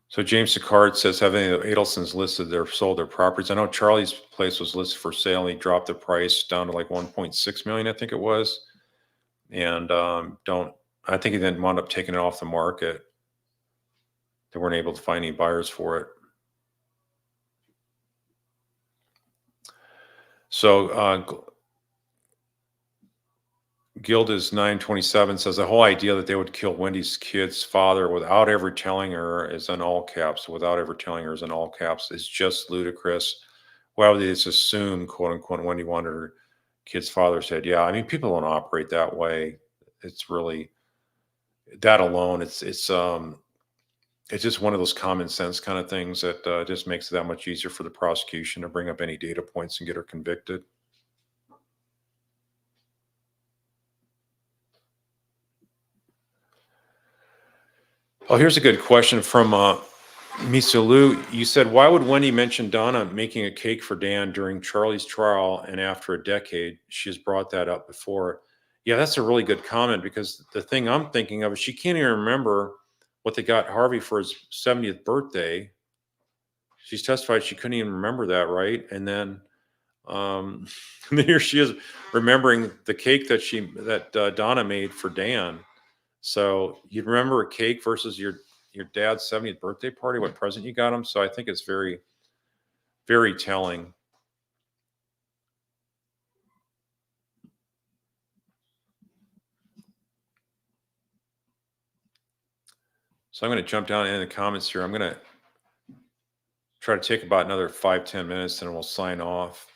So James Sicard says, have any of the Adelsons sold their properties? I know Charlie's place was listed for sale. And he dropped the price down to like 1.6 million, I think it was. And I think he then wound up taking it off the market. They weren't able to find any buyers for it. So Gilda's 927 says the whole idea that they would kill Wendy's kid's father without ever telling her is in all caps. Without ever telling her is in all caps. Is just ludicrous. Why would they just assume, quote unquote, Wendy wanted her kid's father's head? Yeah, I mean, people don't operate that way. It's really that alone. It's just one of those common sense kind of things that just makes it that much easier for the prosecution to bring up any data points and get her convicted. Oh, here's a good question from Misulu. You said, why would Wendi mention Donna making a cake for Dan during Charlie's trial and after a decade? She has brought that up before. Yeah, that's a really good comment because the thing I'm thinking of is she can't even remember what they got Harvey for his 70th birthday. She's testified she couldn't even remember that, right? And then and then here she is remembering the cake that Donna made for Dan. So you'd remember a cake versus your dad's 70th birthday party, what present you got him. So I think it's very, very telling. So I'm going to jump down into the comments here. I'm going to try to take about another 5-10 minutes and we'll sign off.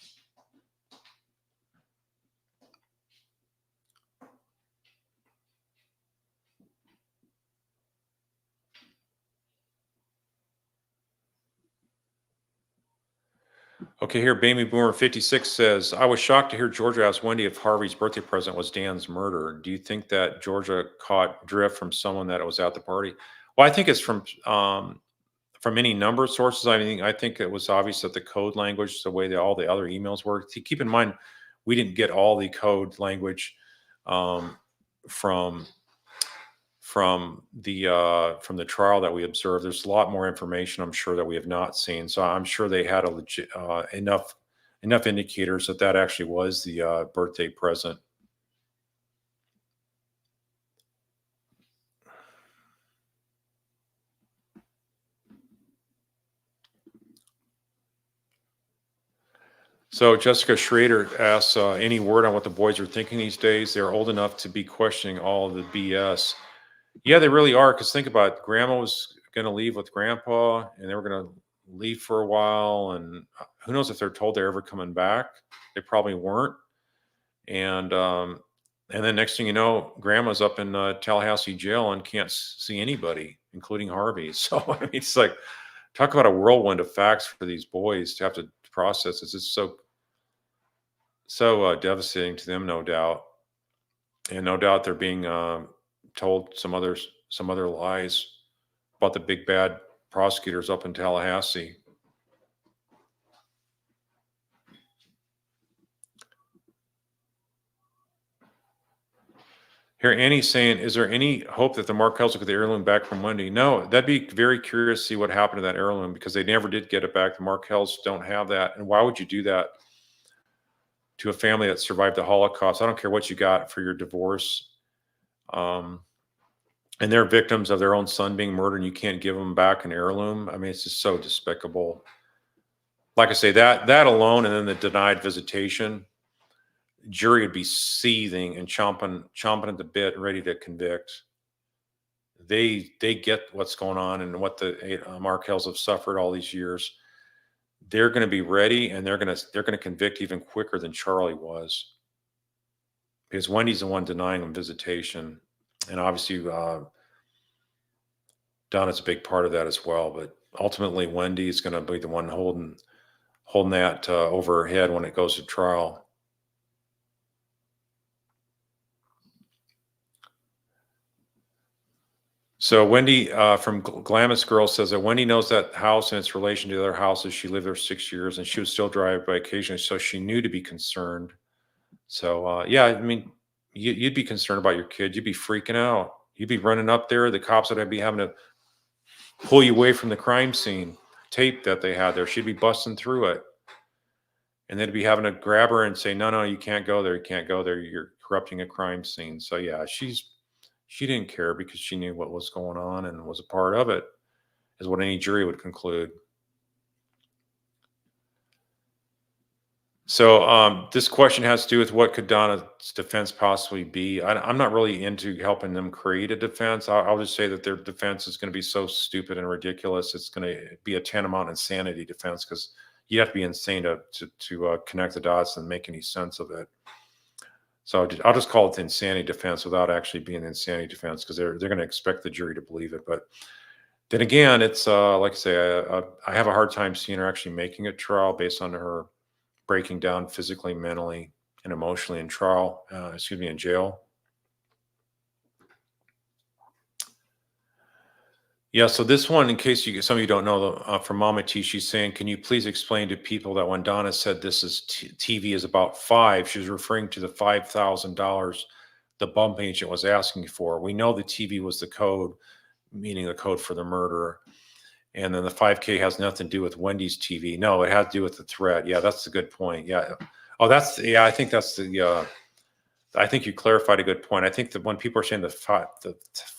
Okay, here, Baby Boomer 56 says, I was shocked to hear Georgia ask Wendi if Harvey's birthday present was Dan's murder. Do you think that Georgia caught drift from someone that was at the party? Well, I think it's from any number of sources. I think it was obvious that the code language, the way that all the other emails work. Keep in mind, we didn't get all the code language from the trial that we observed. There's a lot more information I'm sure that we have not seen. So I'm sure they had a legit enough indicators that actually was the birthday present. So Jessica Schrader asks, any word on what the boys are thinking these days? They're old enough to be questioning all of the BS. Yeah, they really are. Because think about it, grandma was going to leave with grandpa, and they were going to leave for a while. And who knows if they're told they're ever coming back? They probably weren't. And and then next thing you know, grandma's up in Tallahassee jail and can't see anybody, including Harvey. So I mean, it's like talk about a whirlwind of facts for these boys to have to process. It's just so devastating to them, no doubt, and no doubt they're being told some other lies about the big bad prosecutors up in Tallahassee. Here, Annie's saying, is there any hope that the Markels will get the heirloom back from Wendi? No, that'd be very curious to see what happened to that heirloom because they never did get it back. The Markels don't have that. And why would you do that to a family that survived the Holocaust? I don't care what you got for your divorce. Um, and they're victims of their own son being murdered and you can't give them back an heirloom. I mean, it's just so despicable. Like I say, that alone and then the denied visitation, jury would be seething and chomping at the bit, ready to convict. They get what's going on and what the Markels have suffered all these years. They're going to be ready, and they're going to convict even quicker than Charlie was, because Wendy's the one denying them visitation, and obviously Donna's a big part of that as well. But ultimately, Wendy's going to be the one holding that over her head when it goes to trial. So Wendi from Glamis Girl says that Wendi knows that house and its relation to the other houses. She lived there 6 years, and she would still drive by occasionally, so she knew to be concerned. So yeah, I mean, you'd be concerned about your kid. You'd be freaking out. You'd be running up there. The cops would be having to pull you away from the crime scene tape that they had there. She'd be busting through it, and they'd be having to grab her and say, "No, no, you can't go there. You can't go there. You're corrupting a crime scene." So yeah, she didn't care because she knew what was going on and was a part of it, is what any jury would conclude. So this question has to do with what could Donna's defense possibly be. I'm not really into helping them create a defense. I'll just say that their defense is going to be so stupid and ridiculous. It's going to be a tantamount insanity defense because you have to be insane to connect the dots and make any sense of it. So I'll just call it the insanity defense without actually being the insanity defense because they're going to expect the jury to believe it. But then again, it's like I say, I have a hard time seeing her actually making a trial based on her breaking down physically, mentally, and emotionally in trial. In jail. Yeah. So this one, in case some of you don't know, from Mama T, she's saying, "Can you please explain to people that when Donna said this is TV is about five, she was referring to the $5,000 the bump agent was asking for. We know the TV was the code, meaning the code for the murder." And then the 5K has nothing to do with Wendy's TV. No, it has to do with the threat. Yeah, that's a good point. Yeah. Oh, I think that's I think you clarified a good point. I think that when people are saying the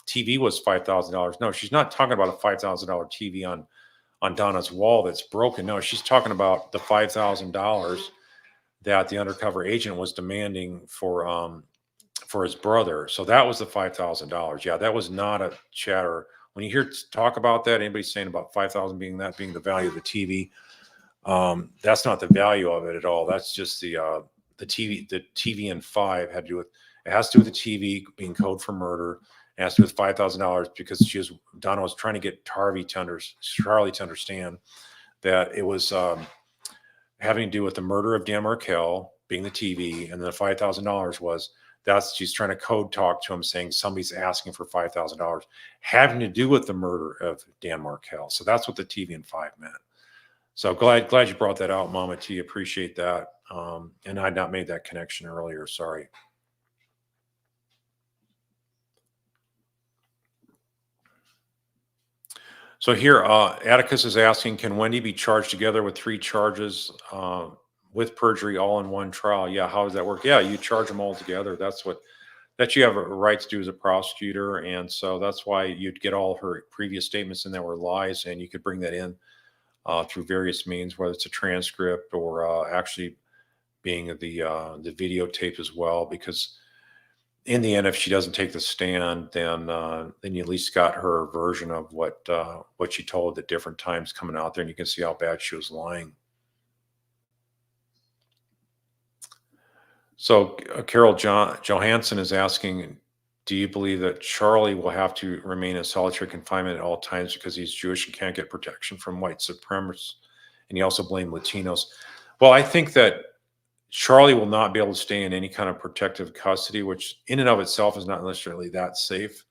TV was $5,000, no, she's not talking about a $5,000 TV on Donna's wall that's broken. No, she's talking about the $5,000 that the undercover agent was demanding for his brother. So that was the $5,000. Yeah, that was not a chatter. When you hear talk about that, anybody saying about 5,000 being the value of the TV, that's not the value of it at all. That's just the TV. The TV and five had to do with it has to do with the TV being code for murder. It has to do with $5,000 because Donna was trying to get Charlie to understand that it was having to do with the murder of Dan Markel being the TV, and the $5,000 was. She's trying to code talk to him saying somebody's asking for $5,000 having to do with the murder of Dan Markel. So that's what the TV and five meant. So glad you brought that out, Mama T. Appreciate that. And I'd not made that connection earlier. Sorry. So here, Atticus is asking, can Wendi be charged together with 3 charges with perjury all in one trial? Yeah, how does that work? Yeah, you charge them all together. That you have a right to do as a prosecutor. And so that's why you'd get all her previous statements in that were lies, and you could bring that in through various means, whether it's a transcript or actually being the videotape as well, because in the end, if she doesn't take the stand, then you at least got her version of what she told at different times coming out there, and you can see how bad she was lying. So Carol Johansson is asking, do you believe that Charlie will have to remain in solitary confinement at all times because he's Jewish and can't get protection from white supremacists? And he also blamed Latinos. Well, I think that Charlie will not be able to stay in any kind of protective custody, which in and of itself is not necessarily that safe.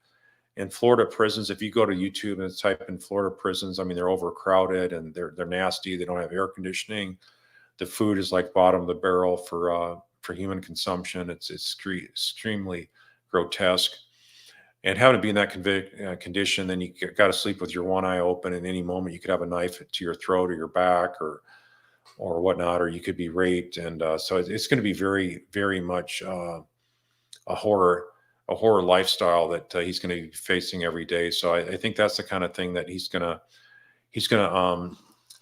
In Florida prisons, if you go to YouTube and type in Florida prisons, I mean, they're overcrowded and they're nasty. They don't have air conditioning. The food is like bottom of the barrel for human consumption. It's extremely grotesque. And having to be in that condition, then you got to sleep with your one eye open. And any moment, you could have a knife to your throat or your back or whatnot, or you could be raped. And so it's going to be very, very much a horror lifestyle that he's going to be facing every day. So I think that's the kind of thing that he's gonna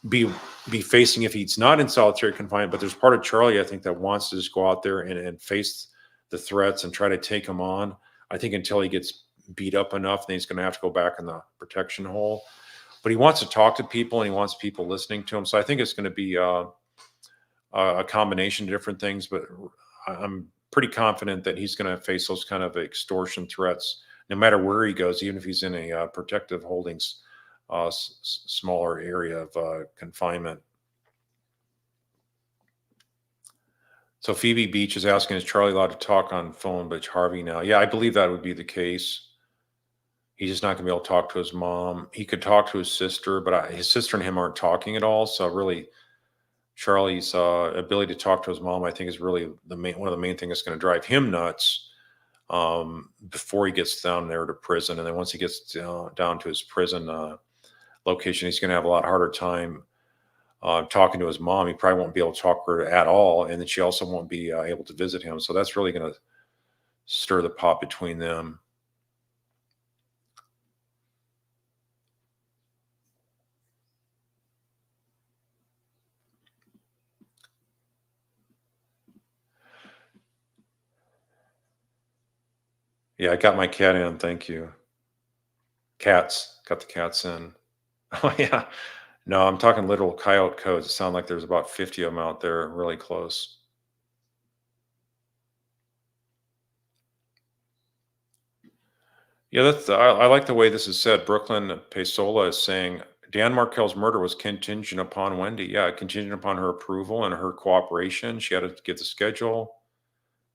be facing if he's not in solitary confinement. But there's part of Charlie, I think, that wants to just go out there and face the threats and try to take them on. I think until he gets beat up enough, then he's going to have to go back in the protection hole. But he wants to talk to people and he wants people listening to him. So I think it's going to be a combination of different things. But I'm pretty confident that he's going to face those kind of extortion threats no matter where he goes, even if he's in a protective holdings smaller area of confinement. So Phoebe Beach is asking, is Charlie allowed to talk on phone, but it's Harvey now? Yeah, I believe that would be the case. He's just not going to be able to talk to his mom. He could talk to his sister, but his sister and him aren't talking at all. So really, Charlie's ability to talk to his mom, I think, is really one of the main things that's going to drive him nuts before he gets down there to prison. And then once he gets down to his prison location, he's going to have a lot harder time talking to his mom. He probably won't be able to talk to her at all. And then she also won't be able to visit him. So that's really going to stir the pot between them. Yeah, I got my cat in. Thank you. Cats. Got the cats in. Oh, yeah. No, I'm talking literal coyote codes. It sounds like there's about 50 of them out there really close. Yeah, I like the way this is said. Brooklyn Pesola is saying Dan Markel's murder was contingent upon Wendy. Yeah, contingent upon her approval and her cooperation. She had to get the schedule.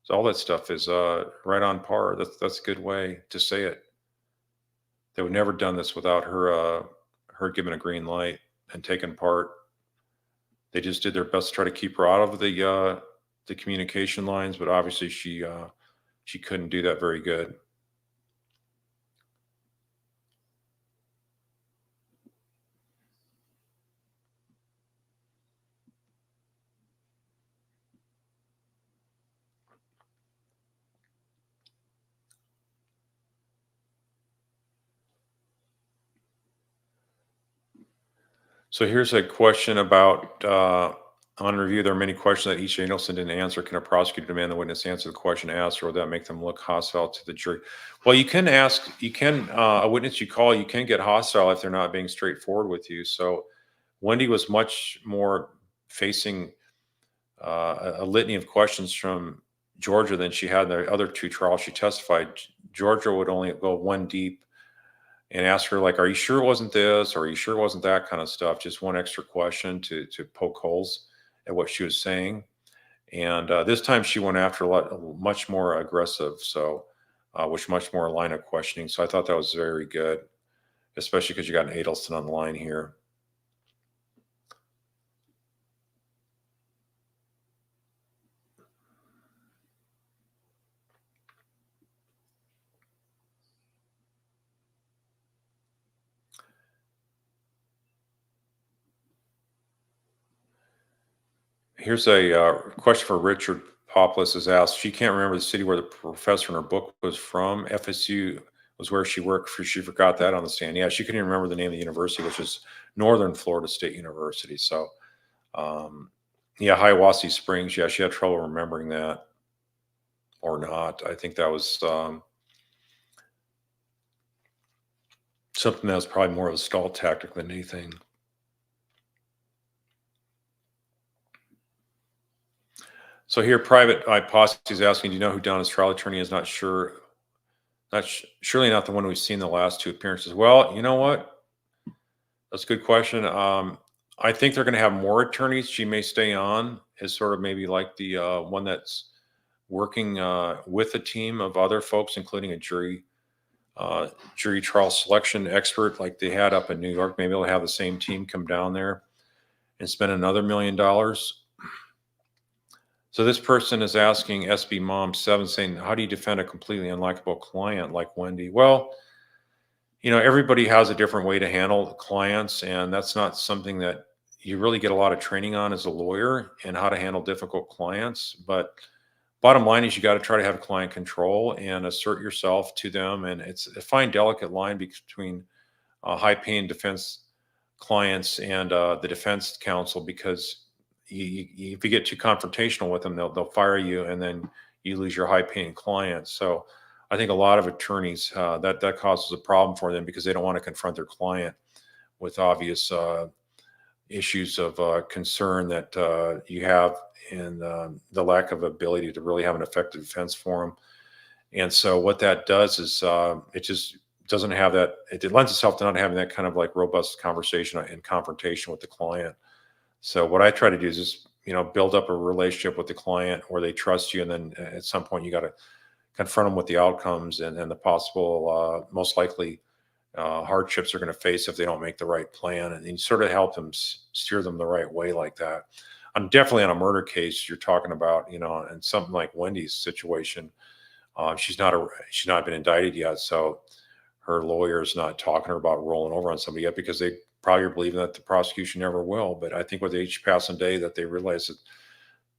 So all that stuff is right on par. That's a good way to say it. They would never done this without her giving a green light and taking part. They just did their best to try to keep her out of the communication lines, but obviously she couldn't do that very good. So here's a question about on review. There are many questions that each Adelson didn't answer. Can a prosecutor demand the witness answer the question asked, or would that make them look hostile to the jury? Well, you can ask. You can a witness you call. You can get hostile if they're not being straightforward with you. So Wendy was much more facing a litany of questions from Georgia than she had in the other two trials she testified. Georgia would only go one deep and ask her, like, are you sure it wasn't this, or are you sure it wasn't that kind of stuff? Just one extra question to poke holes at what she was saying. And this time she went after much more aggressive, so with much more line of questioning. So I thought that was very good, especially because you got an Adelson on the line here. Here's a question for Richard Poplis is asked. She can't remember the city where the professor in her book was from. FSU was where she worked. She forgot that on the stand. Yeah, she couldn't even remember the name of the university, which is Northern Florida State University. So, yeah, Hiawassee Springs. Yeah, she had trouble remembering that. or not. I think that was something that was probably more of a stall tactic than anything. So here, Private Eye Posse is asking, do you know who Donna's trial attorney is? Not sure. Surely not the one we've seen the last 2 appearances. Well, you know what? That's a good question. I think they're going to have more attorneys. She may stay on as sort of maybe like the one that's working with a team of other folks, including a jury trial selection expert like they had up in New York. Maybe they'll have the same team come down there and spend another $1 million. So this person is asking SB Mom 7, saying, how do you defend a completely unlikable client like Wendi? Well, everybody has a different way to handle clients, and that's not something that you really get a lot of training on as a lawyer, and how to handle difficult clients. But bottom line is you got to try to have client control and assert yourself to them. And it's a fine, delicate line between high-paying defense clients and the defense counsel, because if you get too confrontational with them, they'll fire you, and then you lose your high-paying clients. So I think a lot of attorneys that causes a problem for them, because they don't want to confront their client with obvious issues of concern that you have, and the lack of ability to really have an effective defense for them. And so what that does is it just doesn't have that. It lends itself to not having that kind of like robust conversation and confrontation with the client. So what I try to do is just build up a relationship with the client where they trust you, and then at some point you got to confront them with the outcomes and the possible, most likely, hardships they're going to face if they don't make the right plan, and you sort of help them steer them the right way like that. I'm definitely on a murder case you're talking about, and something like Wendy's situation. She's not been indicted yet, so her lawyer's not talking to her about rolling over on somebody yet, because they probably are believing that the prosecution never will. But I think with each passing day that they realize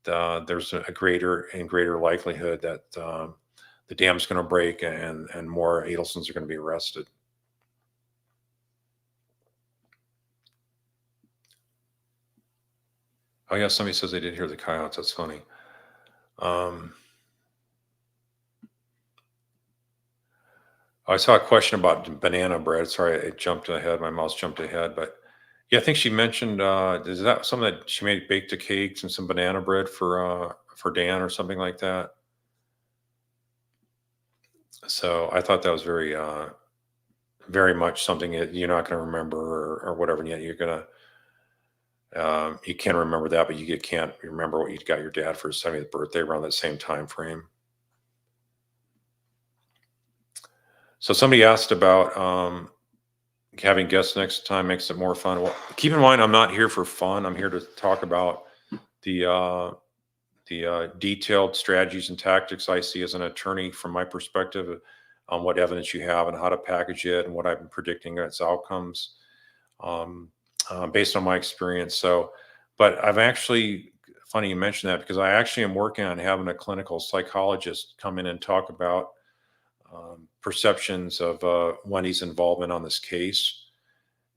that there's a greater and greater likelihood that the dam's going to break, and more Adelsons are going to be arrested. Oh yeah, somebody says they didn't hear the coyotes. That's funny. I saw a question about banana bread. Sorry, it jumped ahead. My mouse jumped ahead, but yeah, I think she mentioned is that something that she made, baked cakes and some banana bread for Dan or something like that. So I thought that was very much something that you're not going to remember, or whatever. And yet you're gonna you can remember that, but you can't remember what you got your dad for his 70th birthday around that same time frame. So somebody asked about having guests next time makes it more fun. Well, keep in mind, I'm not here for fun. I'm here to talk about the detailed strategies and tactics I see as an attorney from my perspective, on what evidence you have and how to package it, and what I've been predicting its outcomes based on my experience. So, but I've actually, funny you mentioned that, because I actually am working on having a clinical psychologist come in and talk about perceptions of Wendy's involvement on this case.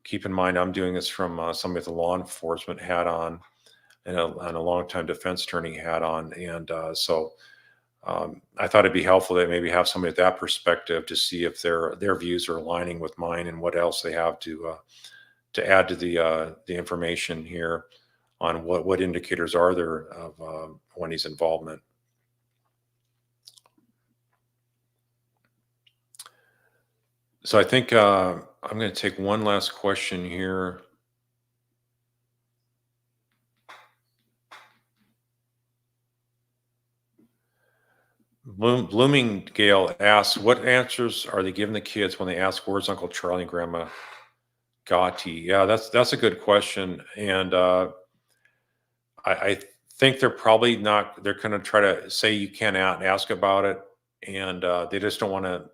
Keep in mind, I'm doing this from somebody with a law enforcement hat on, and a longtime defense attorney hat on. And so I thought it'd be helpful to maybe have somebody with that perspective to see if their views are aligning with mine, and what else they have to add to the information here on what indicators are there of Wendy's involvement. So I think I'm going to take one last question here. Bloomingdale asks, what answers are they giving the kids when they ask, where's Uncle Charlie and Grandma Gotti? Yeah, that's a good question. And I think they're probably not, they're going to try to say you can't ask about it. And they just don't want to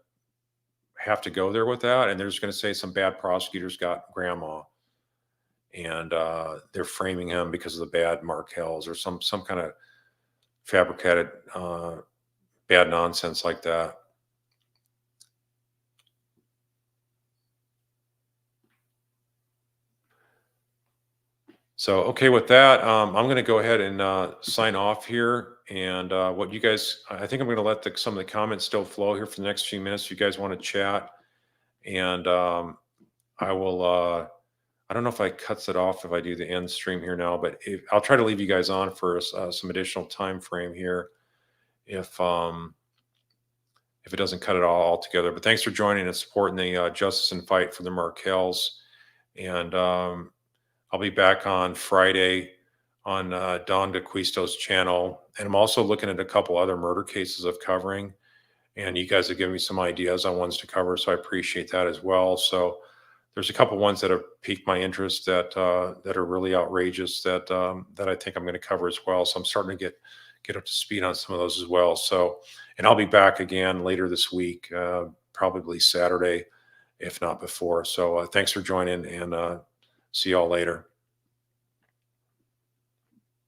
have to go there with that. And they're just going to say some bad prosecutors got Grandma, and they're framing him because of the bad Markels, or some kind of fabricated bad nonsense like that. So, okay, with that, I'm going to go ahead and sign off here. And what you guys, I think I'm going to let some of the comments still flow here for the next few minutes. If you guys want to chat, and I will. I don't know if I cuts it off if I do the end stream here now, but I'll try to leave you guys on for some additional time frame here, if it doesn't cut it all altogether. But thanks for joining and supporting the justice and fight for the Markels. And I'll be back on Friday on Don DeQuisto's channel. And I'm also looking at a couple other murder cases of covering. And you guys have given me some ideas on ones to cover, so I appreciate that as well. So there's a couple ones that have piqued my interest that are really outrageous that I think I'm going to cover as well. So I'm starting to get up to speed on some of those as well. So, and I'll be back again later this week, probably Saturday, if not before. So thanks for joining, and see y'all later.